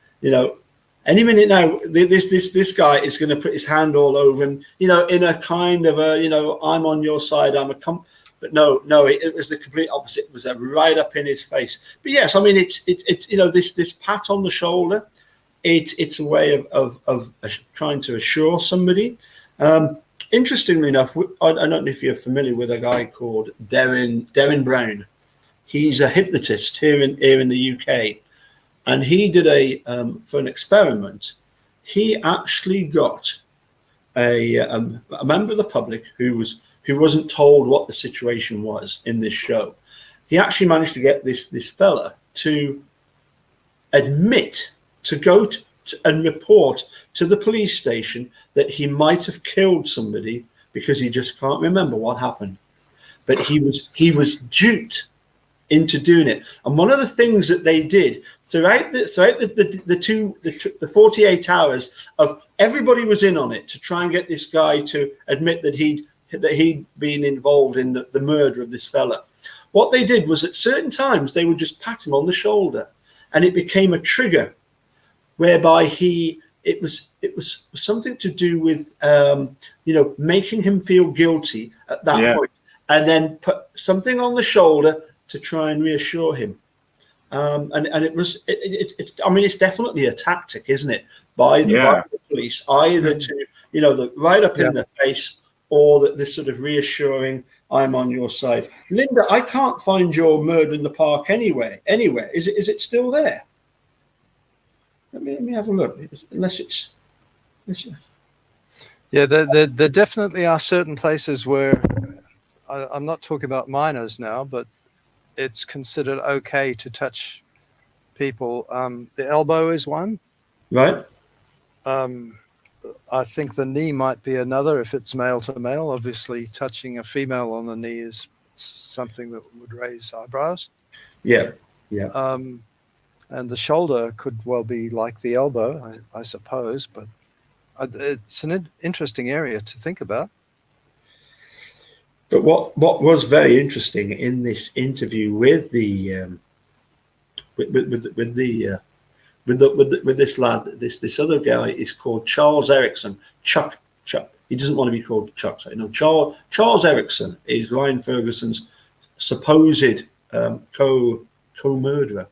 any minute now, this guy is going to put his hand all over him, in a kind of a, I'm on your side, I'm a but no, it was the complete opposite. It was right up in his face. But yes, I mean, it's this pat on the shoulder. It's a way of trying to assure somebody. Interestingly enough, I don't know if you're familiar with a guy called Derren Brown. He's a hypnotist here in the UK. And he did for an experiment, he actually got a member of the public who wasn't told what the situation was in this show. He actually managed to get this fella to admit to go and report to the police station that he might have killed somebody because he just can't remember what happened. But he was duped into doing it. And one of the things that they did throughout the 48 hours of everybody was in on it to try and get this guy to admit that he'd been involved in the murder of this fella. What they did was at certain times they would just pat him on the shoulder, and it became a trigger whereby it was something to do with making him feel guilty at that point, and then put something on the shoulder to try and reassure him. And it was I mean, it's definitely a tactic, isn't it, by the police, either to the right up in the face, or the sort of reassuring, I'm on your side. Linda, I can't find your Murder in the Park anywhere. Is it still there? Let me have a look. Unless it's yeah, there definitely are certain places where I'm not talking about minors now, but it's considered okay to touch people. The elbow is one, right. I think the knee might be another if it's male to male. Obviously, touching a female on the knee is something that would raise eyebrows. Yeah. And the shoulder could well be like the elbow, I suppose, but it's an interesting area to think about. But what was very interesting in this interview with this lad, this other guy is called Charles Erickson. Chuck. He doesn't want to be called Chuck. So, Charles Erickson is Ryan Ferguson's supposed co-murderer,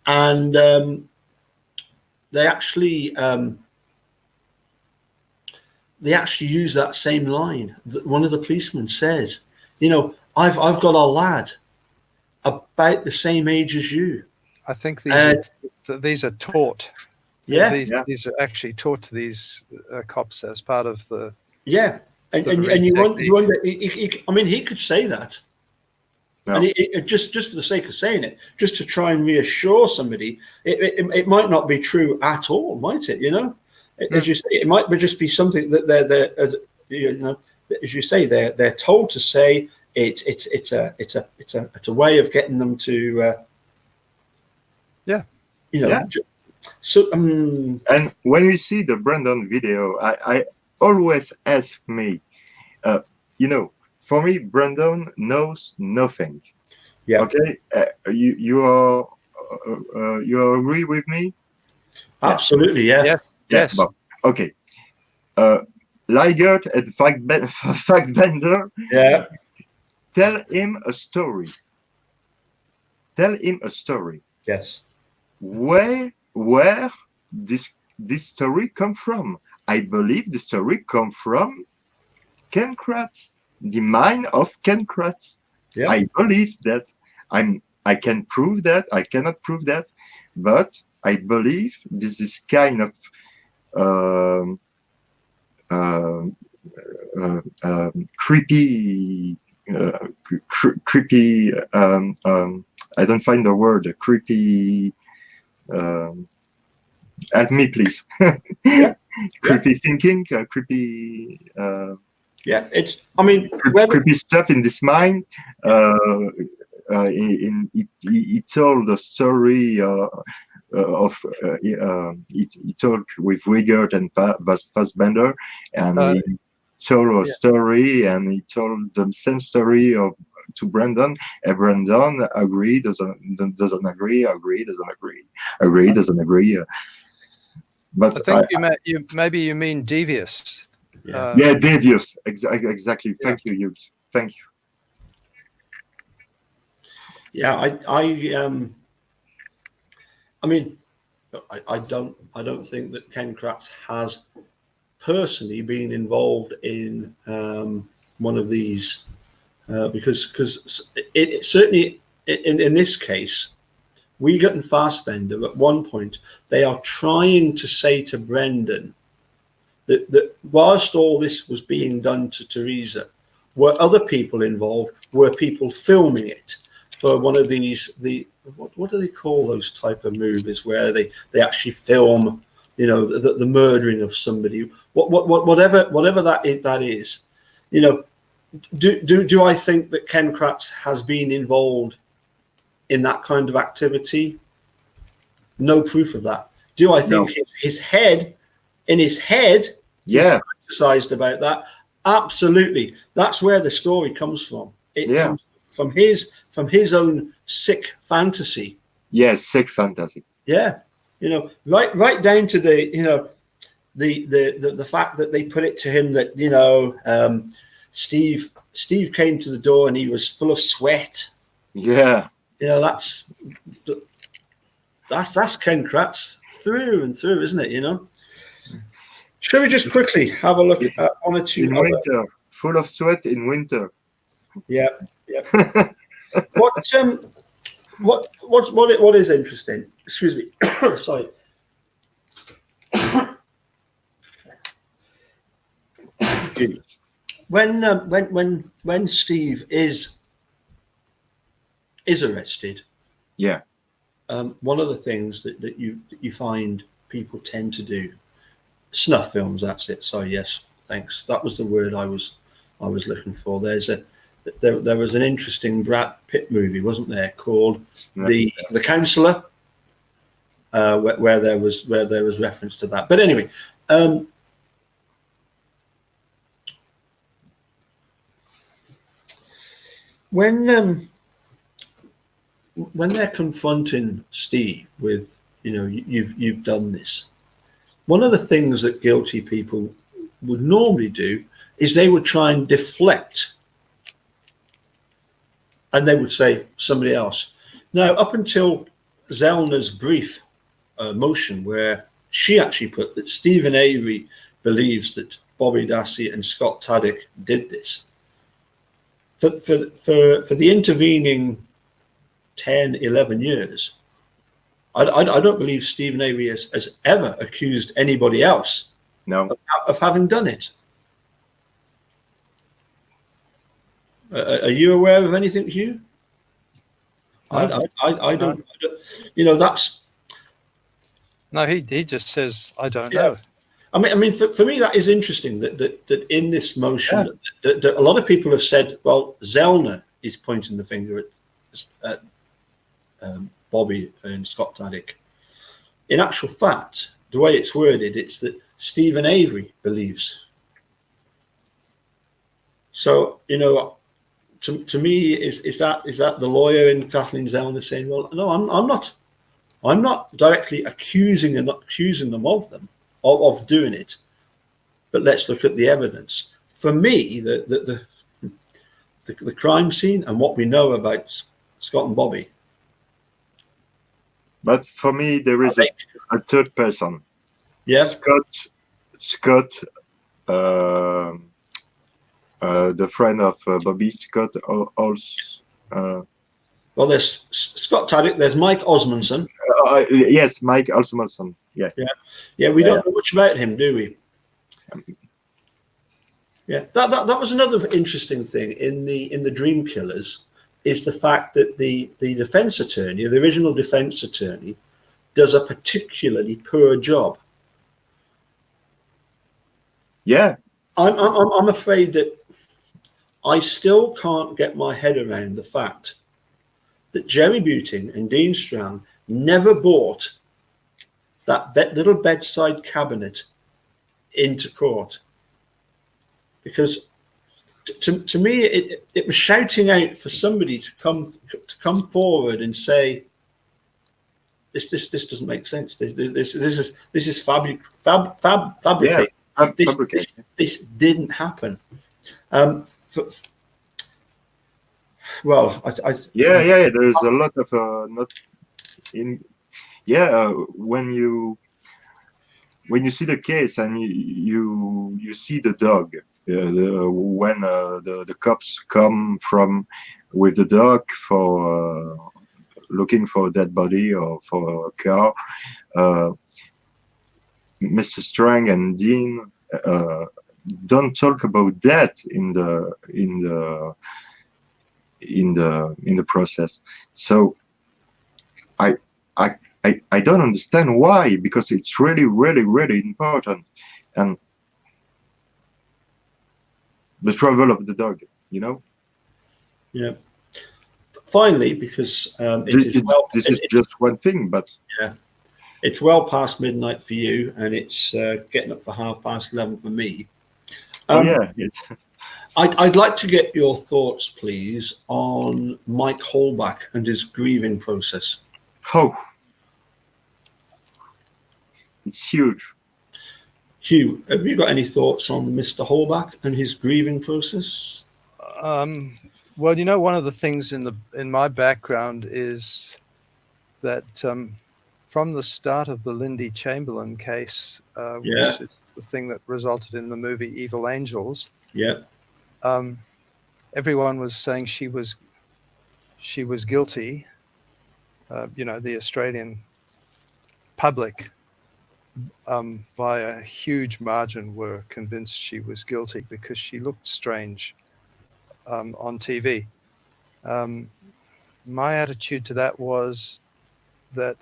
and they actually use that same line. One of the policemen says, I've got a lad about the same age as you. I think these are taught. Yeah, these are actually taught to these cops as part of the. Yeah, and you wonder. He could say that, and it just for the sake of saying it, just to try and reassure somebody. It might not be true at all, might it? As you say, it might just be something that they're as you say, they're told to say. It's a way of getting them to. So and when you see the Brandon video, I always ask me, for me, Brandon knows nothing. Yeah. Okay. You agree with me? Absolutely. Yeah. Yes. But, okay. Liggett and Fact Bender. Yeah. Tell him a story. Yes. Where this story come from? I believe the story come from Ken Kratz, the mind of Ken Kratz. Yeah. I believe that. I can prove that. I cannot prove that, but I believe this is kind of creepy. Creepy. I don't find the word. Creepy. Help me, please. Creepy thinking. Creepy. It's. Creepy stuff in this mind. He told the story he talked with Wiegert and Fassbender, and he told a story, and he told the same story to Brandon, and Brandon agreed, doesn't agree, doesn't agree. But I think you mean devious. Yeah, devious. Exactly. Thank you, Hughes. Thank you. Yeah, I don't think that Ken Kratz has personally been involved in one of these because it certainly in this case, Wiegert and Fassbender at one point they are trying to say to Brendan that whilst all this was being done to Teresa, were other people involved? Were people filming it for one of these what do they call those type of movies where they actually film the murdering of somebody, whatever that is, do I think that Ken Kratz has been involved in that kind of activity? No proof of that. Do I think in his head, he's fantasized about that? Absolutely. That's where the story comes from. It comes from his own sick fantasy. Yes, sick fantasy. Yeah, right down to the fact that they put it to him that Steve came to the door and he was full of sweat. Yeah. That's Ken Kratz through and through, isn't it? Shall we just quickly have a look at one or two in winter, full of sweat in winter. Yeah. What is interesting? Excuse me. Sorry. When Steve is arrested, one of the things that you find people tend to do, snuff films. That's it. Sorry. Yes. Thanks. That was the word I was looking for. There was an interesting Brad Pitt movie, wasn't there, called The Counselor, where there was reference to that. But anyway, when they're confronting Steve with, you've done this, one of the things that guilty people would normally do is they would try and deflect, and they would say somebody else. Now, up until Zellner's brief motion, where she actually put that Stephen Avery believes that Bobby Dassey and Scott Taddick did this, for the intervening 10, 11 years, I don't believe Stephen Avery has ever accused anybody else of having done it. Are you aware of anything, Hugh? I don't. That's. No, he just says, I don't know. I mean, for me, that is interesting that in this motion, that a lot of people have said, well, Zellner is pointing the finger at Bobby and Scott Taddick. In actual fact, the way it's worded, it's that Stephen Avery believes. So, to me, is that the lawyer in Kathleen Zellner saying, well, no, I'm not directly accusing them of doing it, but let's look at the evidence. For me, the crime scene and what we know about Scott and Bobby. But for me, there is a third person. Yeah, Scott. The friend of Bobby, Scott also. Well, there's Scott Taddick. There's Mike Osmondson. Yes, Mike Osmondson. Yeah. We don't know much about him, do we? Yeah, that was another interesting thing in the Dream Killers, is the fact that the defense attorney, the original defense attorney, does a particularly poor job. Yeah. I'm afraid that I still can't get my head around the fact that Jerry Buting and Dean Strand never bought that little bedside cabinet into court, because to me it was shouting out for somebody to come forward and say, this doesn't make sense. This is fabricated. Yeah, this didn't happen. Well, there's a lot of not in. Yeah, when you see the case and you see the dog, when the cops come from with the dog for looking for a dead body or for a car, Mr. Strang and Dean don't talk about that in the process. So I I don't understand why, because it's really, really, really important. And the travel of the dog, you know? Yeah. Finally, because This is just one thing, but yeah, it's well past midnight for you, and it's getting up for 11:30 for me. oh Um, yeah, it's I'd like to get your thoughts, please, on Mike Holbach and his grieving process. oh, it's huge. Hugh, have you got any thoughts on Mr. Holbach and his grieving process? Well, one of the things in my background is that from the start of the Lindy Chamberlain case, Yeah, which is the thing that resulted in the movie Evil Angels, yeah, everyone was saying she was guilty. The Australian public, by a huge margin, were convinced she was guilty because she looked strange on TV. My attitude to that was that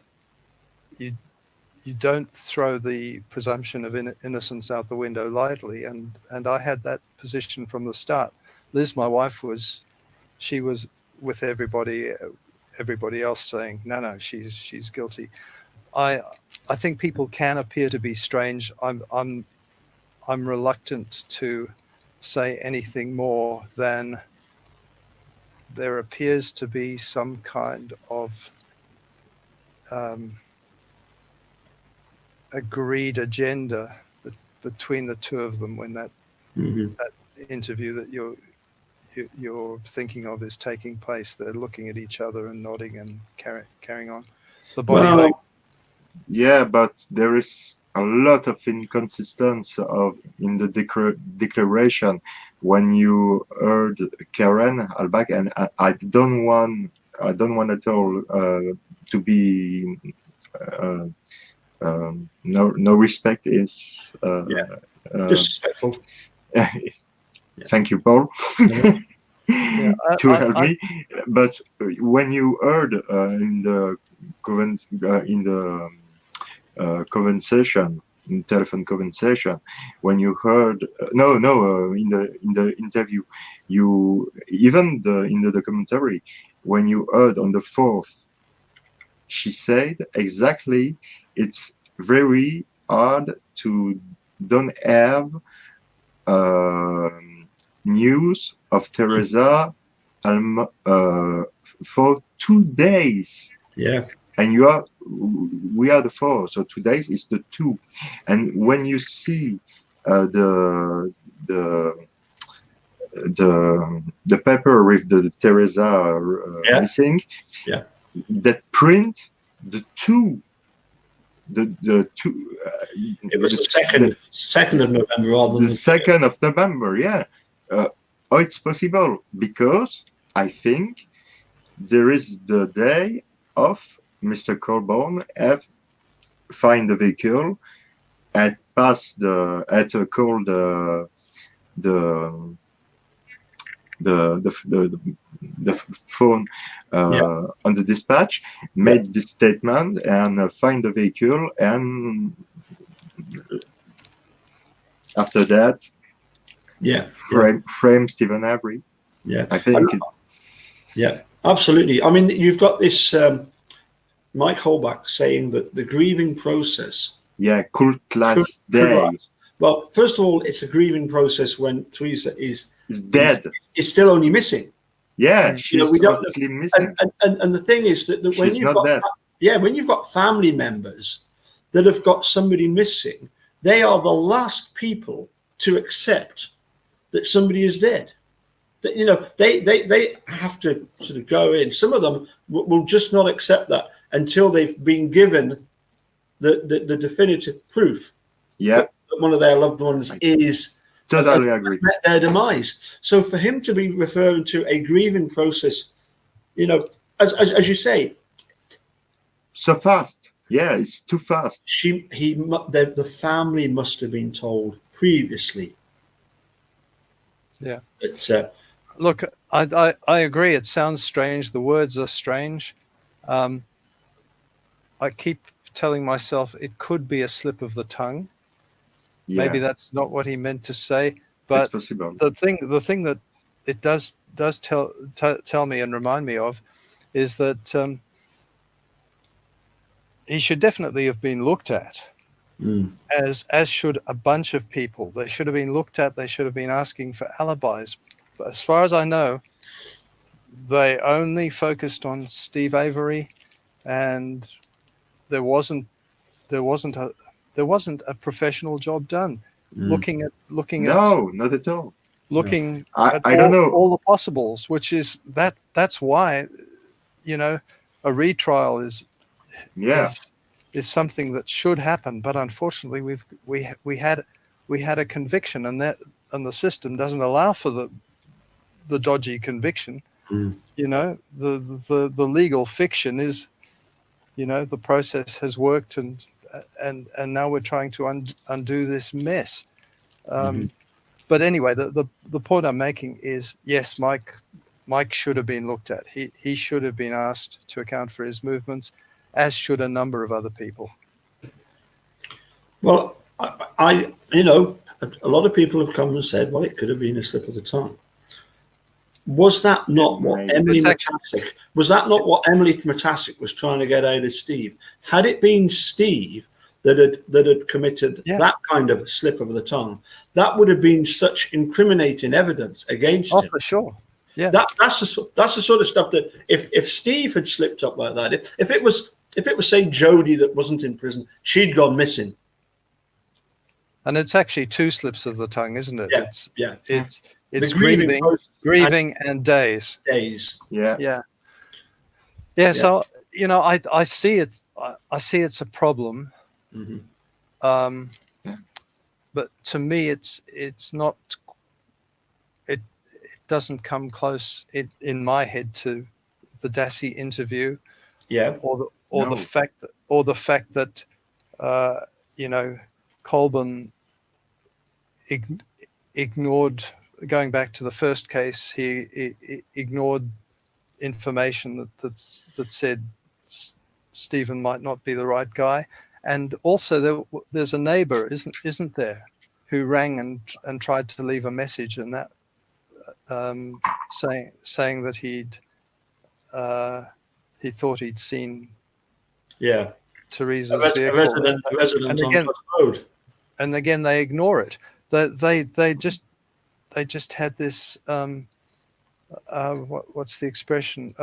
you don't throw the presumption of innocence out the window lightly, and I had that position from the start. Liz, my wife, she was with everybody else saying no, she's guilty. I think people can appear to be strange. I'm reluctant to say anything more than there appears to be some kind of agreed agenda between the two of them when that interview that you're thinking of is taking place. They're looking at each other and nodding and carrying on. The body language. Yeah, but there is a lot of inconsistency in the declaration when you heard Karen Albach, and I don't want at all to be no respect is disrespectful. Thank you, Paul. Yeah, to help me. But when you heard in the conversation, in telephone conversation, when you heard in the interview, you even in the documentary, when you heard on the 4th, she said exactly, it's very hard to don't have news of Teresa for 2 days. Yeah. And we are the 4, so 2 days is the 2. And when you see the paper with the Teresa missing, that print the 2. The 2. It was the second of November rather than the 2nd of November. Yeah. How it's possible? Because I think there is the day of Mr. Colborne have find the vehicle, had passed called the phone on the dispatch, made this statement and find the vehicle, and after that, frame Stephen Avery. Yeah, I think. Yeah, absolutely. I mean, you've got this Mike Holbach saying that the grieving process. Yeah, could last day. Well, first of all, it's a grieving process when Teresa is dead. Is still only missing. Yeah, she's totally missing. And the thing is that when she's not dead. When you've got family members that have got somebody missing, they are the last people to accept that somebody is dead. That, they have to sort of go in. Some of them will just not accept that until they've been given the definitive proof that one of their loved ones is totally agree met their demise. So for him to be referring to a grieving process, as you say, so fast. Yeah, it's too fast. The family must have been told previously. Yeah. Look, I agree. It sounds strange. The words are strange. I keep telling myself it could be a slip of the tongue. Yeah, Maybe that's not what he meant to say, it's but possible. the thing that it does tell me and remind me of is that he should definitely have been looked at, as should a bunch of people. They should have been looked at. They should have been asking for alibis. But as far as I know, they only focused on Steve Avery, and there wasn't a professional job done. Looking at No, not at all. looking at I don't know. all the possibles, which is that's why, a retrial Yeah, is something that should happen, but unfortunately we had a conviction, and the system doesn't allow for the dodgy conviction. The legal fiction is, the process has worked, and now we're trying to undo this mess. But anyway, the point I'm making is, yes, Mike should have been looked at. He should have been asked to account for his movements, as should a number of other people. Well, I a lot of people have come and said, well, it could have been a slip of the tongue. Was that not what Emily Matasic? Was that not what Emily Matasic was trying to get out of Steve? Had it been Steve that had committed that kind of slip of the tongue, that would have been such incriminating evidence against him. For sure. Yeah. That's the sort of stuff that if Steve had slipped up like that, if it was say Jody that wasn't in prison, she'd gone missing. And it's actually two slips of the tongue, isn't it? Yeah. It's grieving and days. Yeah. So I see it. I see it's a problem. But to me, it's not. It doesn't come close in my head to the Dassey interview. Yeah. Or the fact that Colburn ignored, going back to the first case, he ignored information that said Stephen might not be the right guy. And also there's a neighbor, isn't there, who rang and tried to leave a message, and that saying that he thought he'd seen Teresa's vehicle. A resident on the road. And again, they ignore it. They just had this what's the expression?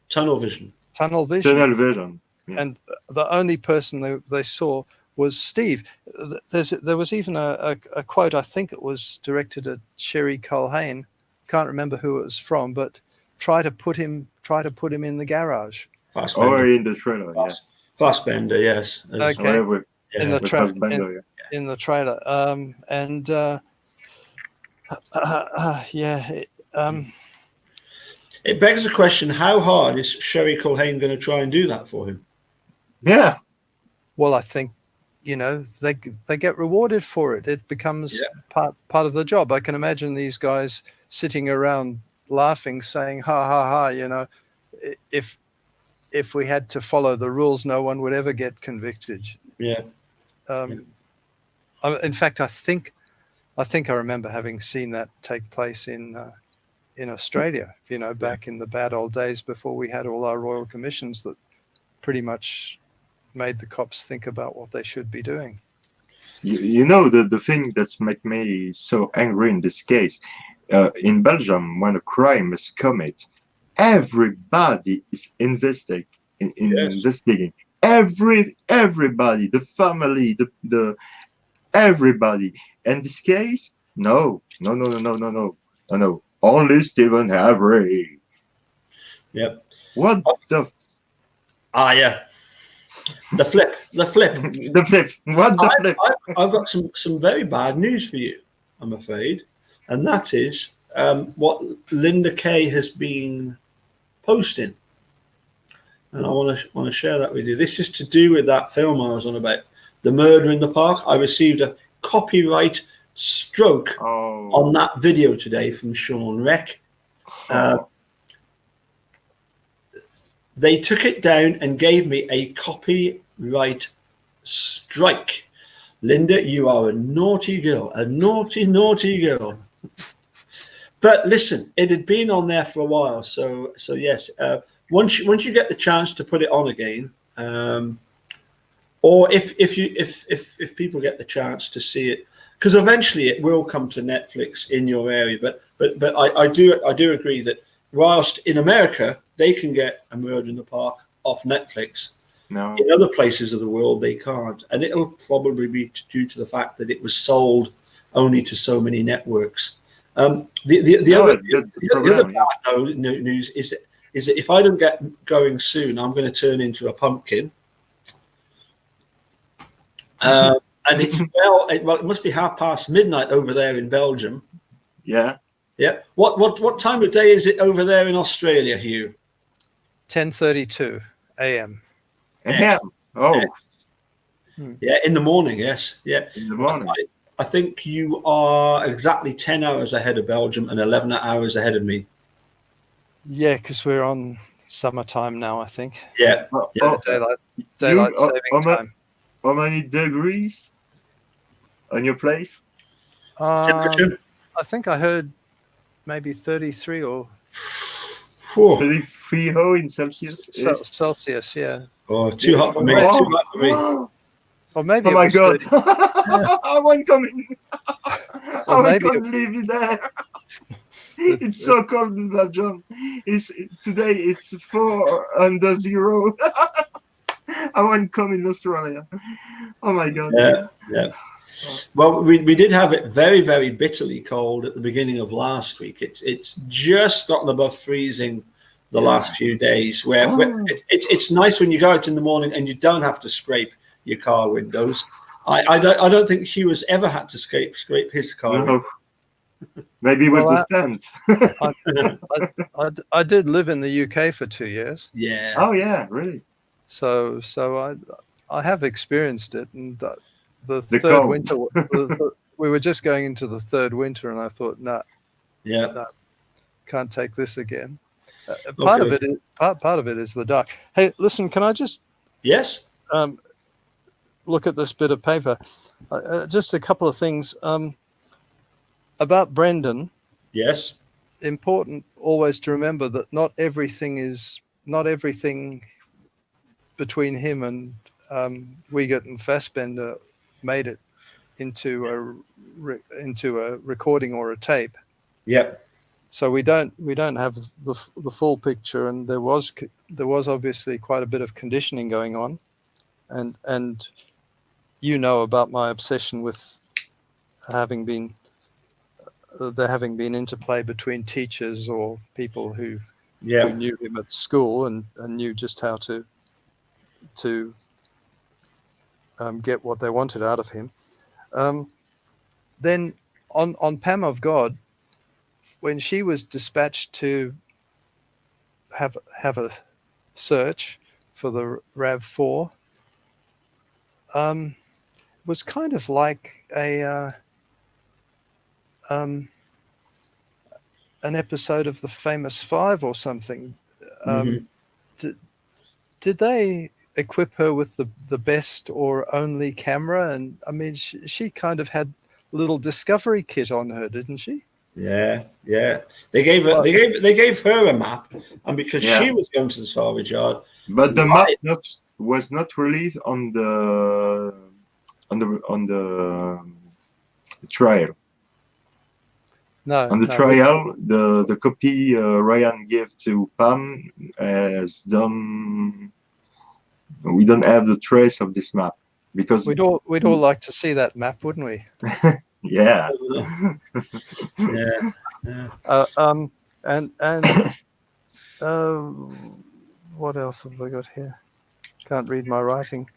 Tunnel vision. Tunnel vision. Yeah. And the only person they saw was Steve. There was even a quote, I think it was directed at Sherry Culhane, can't remember who it was from, but try to put him in the garage. Or in the trailer, Fassbender, yes. Okay. In the trailer. It begs the question: how hard is Sherry Culhane going to try and do that for him? Yeah. Well, I think they get rewarded for it. It becomes part of the job. I can imagine these guys sitting around laughing, saying, "Ha ha ha!" If we had to follow the rules, no one would ever get convicted. Yeah. In fact, I think I remember having seen that take place in Australia. Back in the bad old days before we had all our royal commissions that pretty much made the cops think about what they should be doing. The thing that's make me so angry in this case, in Belgium, when a crime is committed, everybody is investigating. Everybody, the family, the everybody. In this case, no. Only Stephen Avery. Yep. What the? Yeah. The flip. The flip. What the flip? I've got some very bad news for you, I'm afraid, and that is what Linda Kay has been posting, and I want to share that with you. This is to do with that film I was on about, The Murder in the Park. I received a copyright stroke on that video today from Sean Reck. they took it down and gave me a copyright strike. Linda, you are a naughty girl, a naughty, naughty girl. But listen, it had been on there for a while, so yes. Once you get the chance to put it on again, or if people get the chance to see it, because eventually it will come to Netflix in your area. But I do agree that whilst in America they can get A Murder in the Park off Netflix, No. in other places of the world they can't, and it'll probably be due to the fact that it was sold only to so many networks. The other bad news is that if I don't get going soon, I'm going to turn into a pumpkin. And it's it must be midnight over there in Belgium. Yeah. Yeah. What time of day is it over there in Australia, Hugh? 10:32 a.m. Yeah. Oh. Yeah, in the morning. Yes. Yeah. In the morning. I think you are exactly 10 hours ahead of Belgium and 11 hours ahead of me. Yeah, because we're on summertime now, I think. Yeah. Daylight saving time. How many degrees on your place? Temperature? I think I heard maybe 33 or 33 in Celsius. Celsius, yeah. Oh, too hot for me. Too hot for me. Or maybe oh my God! I won't come in. I won't come live there. It's so cold in Belgium. Today it's 4 under 0. I won't come in Australia. Oh my God. Yeah. Well, we did have it very, very bitterly cold at the beginning of last week. It's just gotten above freezing the last few days. Where it's nice when you go out in the morning and you don't have to scrape your car windows. I don't think Hugh has ever had to scrape his car. No. Maybe with the stand. I did live in the UK for 2 years. Yeah. Oh yeah, really. So I have experienced it, and the third cold. winter we were just going into the third winter, and I thought, nah, can't take this again. Part of it is the dark. Hey, listen, can I just look at this bit of paper? Just a couple of things about Brendan. Yes. Important always to remember that not everything between him and Wiegert and Fassbender made it into a recording or a tape. Yep. So we don't have the full picture, and there was obviously quite a bit of conditioning going on, and you know about my obsession with there having been interplay between teachers or people who knew him at school and knew just how to get what they wanted out of him. Then on Pam of God, when she was dispatched to have a search for the RAV4, was kind of like an episode of the Famous Five or something. Did they equip her with the best or only camera? And I mean, she kind of had a little discovery kit on her, didn't she? Yeah. They gave her a map, and because she was going to the salvage yard. But the map was not released on the trial. No. On the trial, the copy Ryan gave to Pam has done. We don't have the trace of this map because we'd all like to see that map, wouldn't we? Yeah. And what else have I got here? Can't read my writing.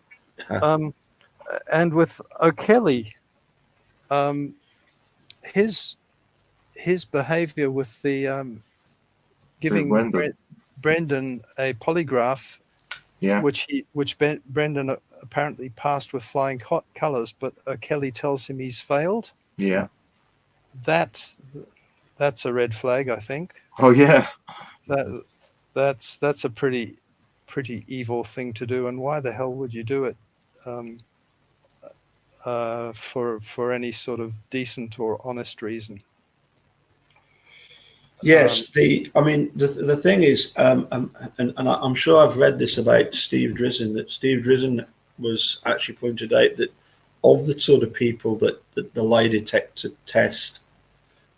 And with O'Kelly, his behavior with the giving Brendan a polygraph, which Brendan apparently passed with flying colours, but O'Kelly tells him he's failed. Yeah, that's a red flag, I think. Oh yeah, that's a pretty pretty evil thing to do, and why the hell would you do it for any sort of decent or honest reason? Yes, the thing is, and I'm sure I've read this about Steve Drizzen, that Steve Drizzen was actually pointed out that of the sort of people that the lie detector test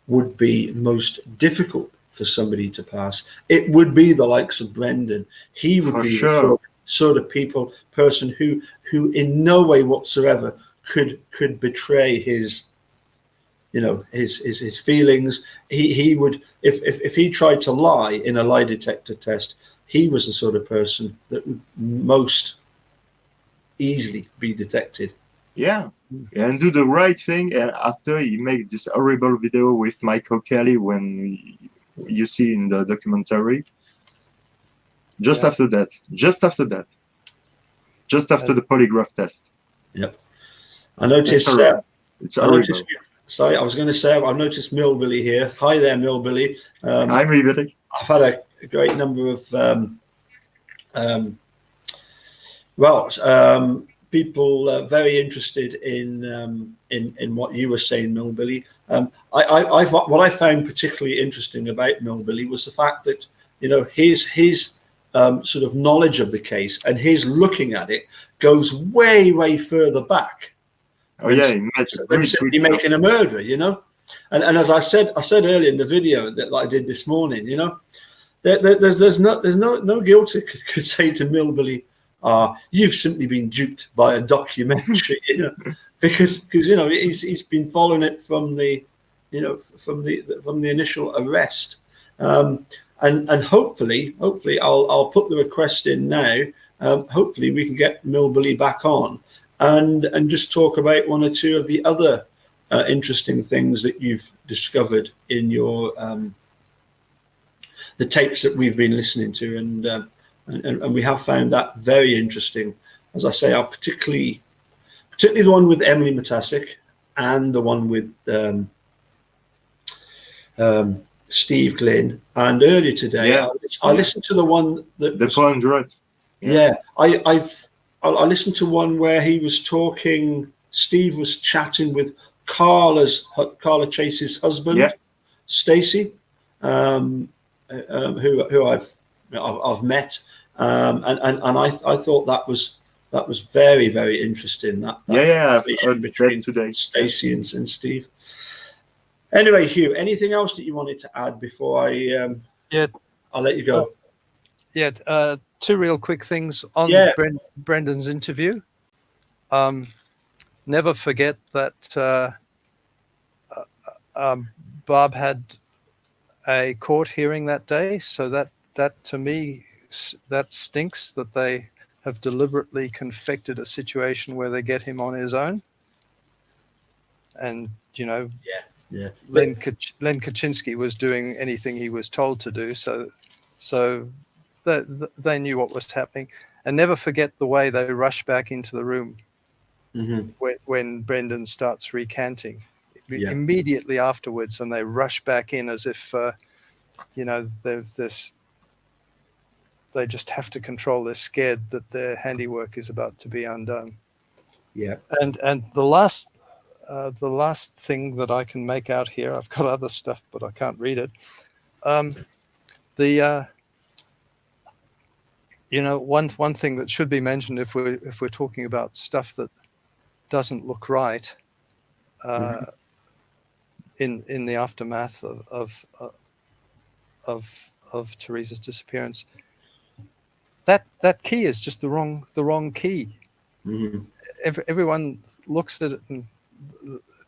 would be most difficult for somebody to pass, it would be the likes of Brendan. He would For be sure. the sort of person who in no way whatsoever could betray his, you know, his feelings. He would, if he tried to lie in a lie detector test, he was the sort of person that would most easily be detected. Yeah, and do the right thing. And after he made this horrible video with Michael Kelly, when you see in the documentary, just Yeah. after that, just after the polygraph test. Yep. I noticed. It's I horrible. noticed. Sorry, I was going to say I've noticed Millbilly here. Hi there, Millbilly. I'm really. I've had a great number of people very interested in what you were saying, Millbilly. What I found particularly interesting about Millbilly was the fact that, you know, his sort of knowledge of the case and his looking at it goes way further back. Oh yeah, he made a great simply making a murderer, you know. And as I said earlier in the video that I did this morning, you know, there's no guilt could say to Millbilly, you've simply been duped by a documentary, you know, because you know he's been following it from the, you know, from the initial arrest, and hopefully I'll put the request in now. Hopefully we can get Millbilly back on and just talk about one or two of the other interesting things that you've discovered in your the tapes that we've been listening to, and we have found that very interesting. As I say, particularly the one with Emily Matasic and the one with Steve Glynn. And earlier today, I listened to the one that the 400. Yeah, I listened to one where he was talking. Steve was chatting with Carla Chase's husband, Stacy, who I've met, and I thought that was very interesting. That I've heard between today. Stacy and Steve. Anyway, Hugh, anything else that you wanted to add before I'll let you go? Two real quick things on Brendan's interview. Never forget that Bob had a court hearing that day, so that to me, that stinks that they have deliberately confected a situation where they get him on his own. And, you know, Len Kaczynski was doing anything he was told to do, so they knew what was happening. And never forget the way they rush back into the room when Brendan starts recanting. Immediately afterwards, and they rush back in as if, you know, they just have to control. They're scared that their handiwork is about to be undone. Yeah. And the last thing that I can make out here, I've got other stuff, but I can't read it. You know, one thing that should be mentioned if we're talking about stuff that doesn't look right in the aftermath of Teresa's disappearance, that key is just the wrong key. Everyone looks at it, and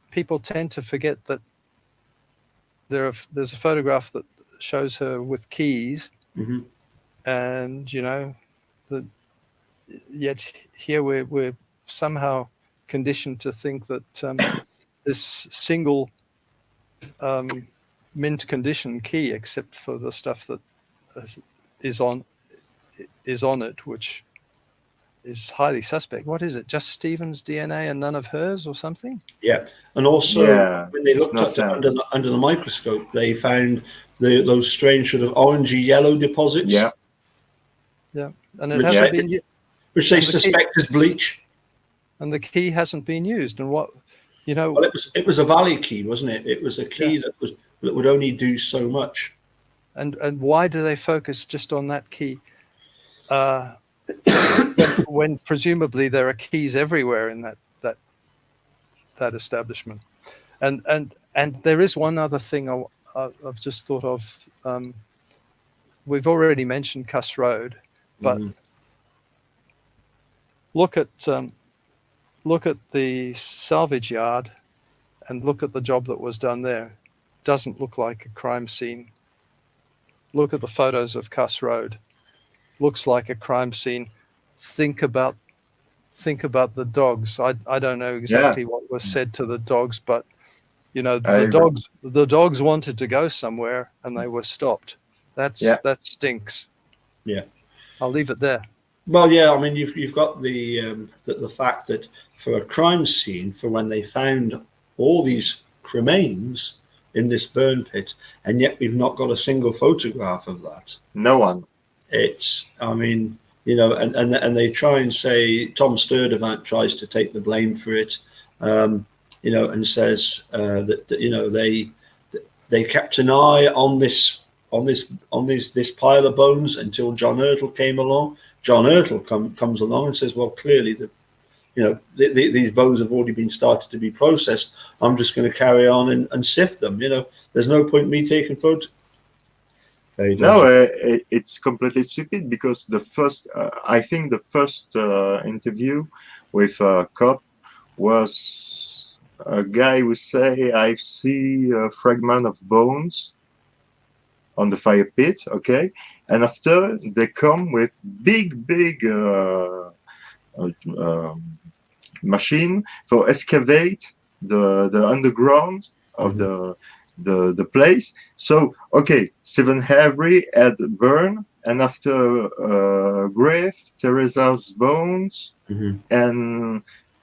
people tend to forget that there's a photograph that shows her with keys, and you know, yet here we're somehow conditioned to think that this single mint condition key, except for the stuff that is on it, which is highly suspect. What is it? Just Stephen's DNA and none of hers, or something? Yeah, and also when they looked at it under the microscope, they found those strange sort of orangey yellow deposits. Yeah. and it which, hasn't they, been, which they and the key, suspect is bleach. and the key hasn't been used. And what, Well, it was a valley key, wasn't it? It was a key that would only do so much. And why do they focus just on that key? When presumably there are keys everywhere in that establishment. And there is one other thing I've just thought of. We've already mentioned Cuss Road, but look at the salvage yard and look at the job that was done there. Doesn't look like a crime scene. Look at the photos of Cuss Road. Looks like a crime scene. Think about the dogs. I don't know exactly what was said to the dogs, but the dogs wanted to go somewhere and they were stopped. That stinks. Yeah. I'll leave it there. Well, yeah. I mean, you've got the fact that for a crime scene, for when they found all these cremains in this burn pit, and yet we've not got a single photograph of that. No one. It's, I mean, and they try and say Tom Sturdivant tries to take the blame for it, and says that they kept an eye on this pile of bones until John Ertle came along. John Ertle comes along and says, well, clearly these bones have already been started to be processed. I'm just going to carry on and sift them. There's no point me taking photos. No, it's completely stupid because I think the first interview with cop was a guy who say, I see a fragment of bones on the fire pit, okay? And after they come with big machine for excavate the underground of the place. So, okay, Stephen Avery had burn, and after grave, Teresa's bones,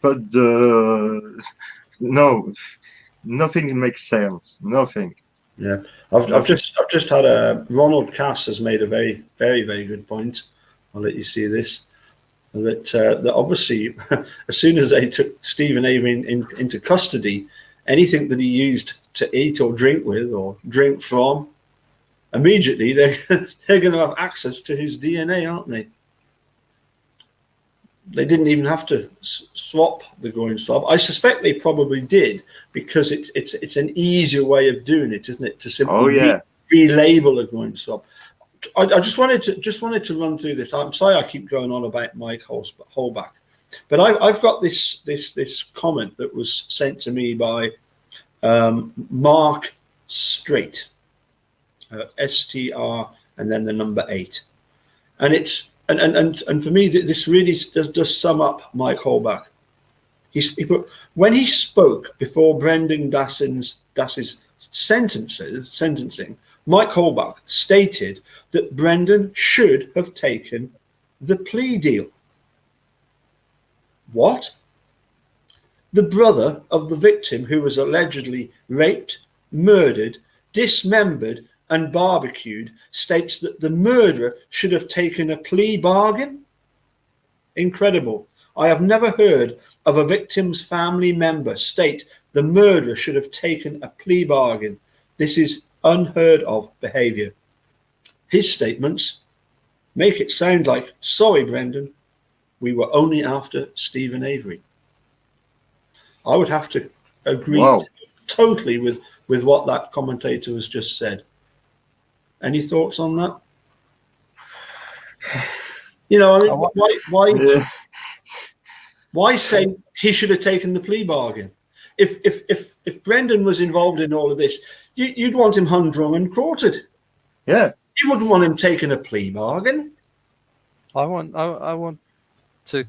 but no, nothing makes sense. Nothing. Yeah, I've just had Ronald Cass has made a very, very, very good point. I'll let you see this. That obviously, as soon as they took Stephen Avery into custody, anything that he used to eat or drink with or drink from, immediately they're going to have access to his DNA, aren't they? They didn't even have to swap the groin swab. I suspect they probably did because it's an easier way of doing it, isn't it? To simply relabel a groin swab. I just wanted to run through this. I'm sorry I keep going on about Mike Holbach, but I've got this comment that was sent to me by Mark Straight, STR, and then the number 8, and it's and for me this really does sum up Mike Holbach. He put, when he spoke before Brendan Dassey's sentencing, Mike Holbach stated that Brendan should have taken the plea deal. What? The brother of the victim, who was allegedly raped, murdered, dismembered, and barbecued, states that the murderer should have taken a plea bargain? Incredible. I have never heard of a victim's family member state the murderer should have taken a plea bargain. This is unheard of behavior. His statements make it sound like, sorry, Brendan, we were only after Stephen Avery. I would have to agree totally with what that commentator has just said. Any thoughts on that? I mean, why say he should have taken the plea bargain? If Brendan was involved in all of this, you'd want him hung, drunk, and quartered. Yeah, you wouldn't want him taking a plea bargain. I want to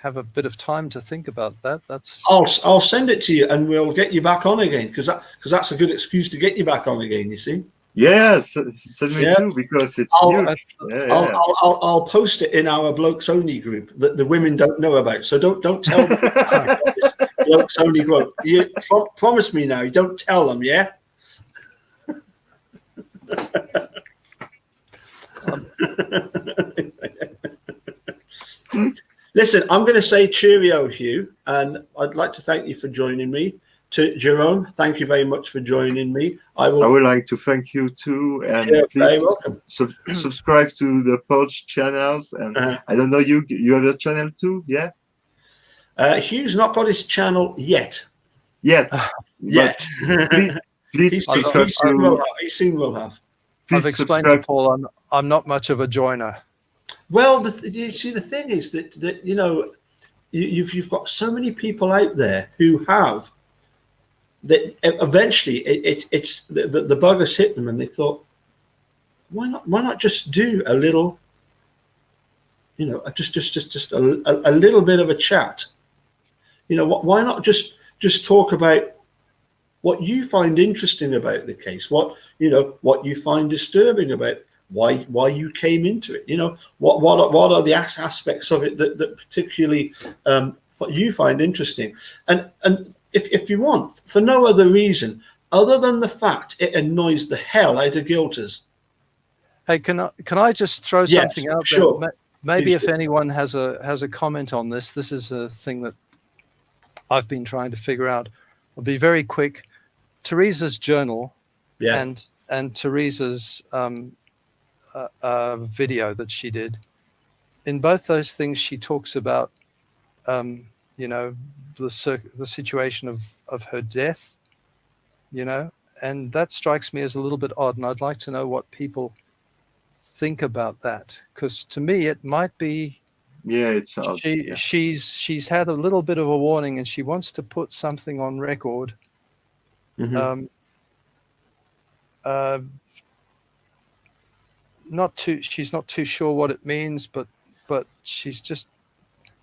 have a bit of time to think about that. I'll send it to you, and we'll get you back on again because that's a good excuse to get you back on again. You see. Yes, send me too because it's huge. I'll post it in our Blokes Only group that the women don't know about. So don't tell them. Blokes Only group. You promise me now. You don't tell them, yeah. Listen, I'm going to say cheerio, Hugh, and I'd like to thank you for joining me. To Jerome, thank you very much for joining me. I would like to thank you too, and You're please very welcome. subscribe to the Pulse channels. And I don't know, you have a channel too, yeah? Hugh's not got his channel yet. Yet. Please subscribe to. He soon will have. I've explained to Paul I'm not much of a joiner. Well, you see, the thing is that you know, you've got so many people out there who have that. Eventually, it's the bug has hit them, and they thought, why not just do a little, you know, just a little bit of a chat. You know, why not just talk about what you find interesting about the case, what you find disturbing about why you came into it. You know, what are the aspects of it that particularly you find interesting, and if you want, for no other reason other than the fact it annoys the hell out of guilters. Hey, can I just throw something out there? Sure. Maybe if anyone has a comment on this, this is a thing that I've been trying to figure out. I'll be very quick. Teresa's journal and Teresa's video that she did. In both those things, she talks about, you know, the situation of her death, you know, and that strikes me as a little bit odd. And I'd like to know what people think about that, because to me it might be. Yeah, it's odd. She's had a little bit of a warning, and she wants to put something on record. Mm-hmm. She's not too sure what it means, but she's just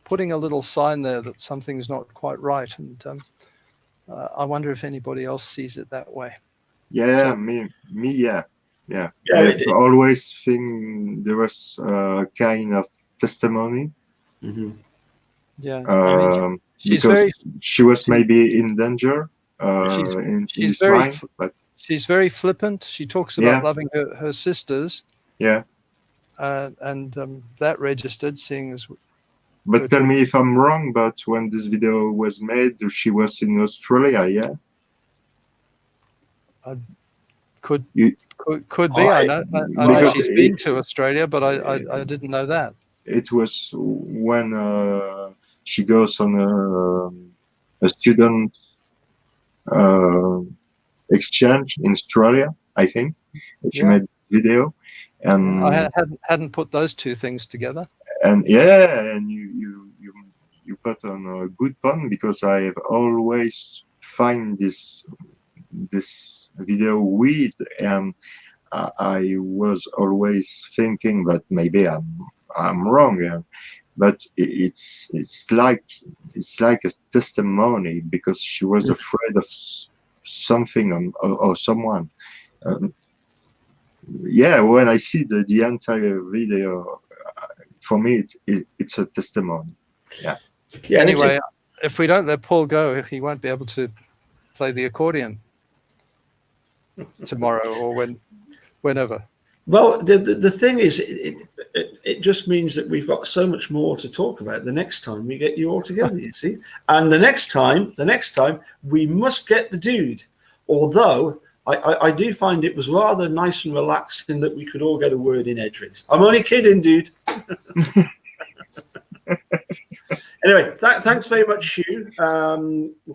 putting a little sign there that something's not quite right, and I wonder if anybody else sees it that way. Yeah, so, me, yeah. I always think there was a kind of testimony. Mm-hmm. Yeah, I mean, because she was maybe in danger. She's very flippant. She talks about loving her sisters. Yeah. And that registered, seeing as. But tell me if I'm wrong, but when this video was made, she was in Australia, yeah? Could be. I know she's been to Australia, but I didn't know that. It was when she goes on a student exchange in Australia, I think. She made a video, and I hadn't put those two things together. And you put on a good pun, because I have always find this video weird, and I was always thinking, but maybe I'm wrong, but it's like a testimony, because she was afraid of something or someone. When I see the entire video, for me it's a testimony. Yeah. Anyway, if we don't let Paul go, he won't be able to play the accordion tomorrow or whenever. Well, the thing is, it just means that we've got so much more to talk about the next time we get you all together, you see. And the next time we must get the dude. Although I do find it was rather nice and relaxing that we could all get a word in edgeways. I'm only kidding, dude. Anyway, thanks very much, Hugh.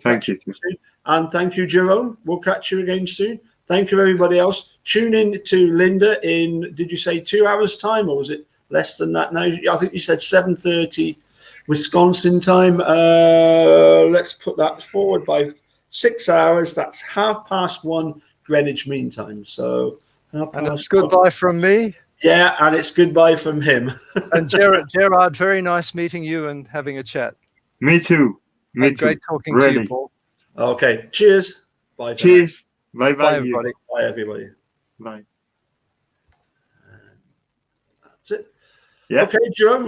Thank you soon. And thank you, Jerome. We'll catch you again soon. Thank you, everybody else. Tune in to Linda in, did you say 2 hours time, or was it less than that now? I think you said 7:30 Wisconsin time. Let's put that forward by 6 hours. That's 1:30 Greenwich Mean Time. So, and it's goodbye from me. Yeah, and it's goodbye from him. And Gerard, very nice meeting you and having a chat. Me too. Great talking to you, Paul. Okay, cheers. Bye. Cheers. Bye, everybody. Bye, everybody. Bye. That's it. Yeah. Okay, Jerome.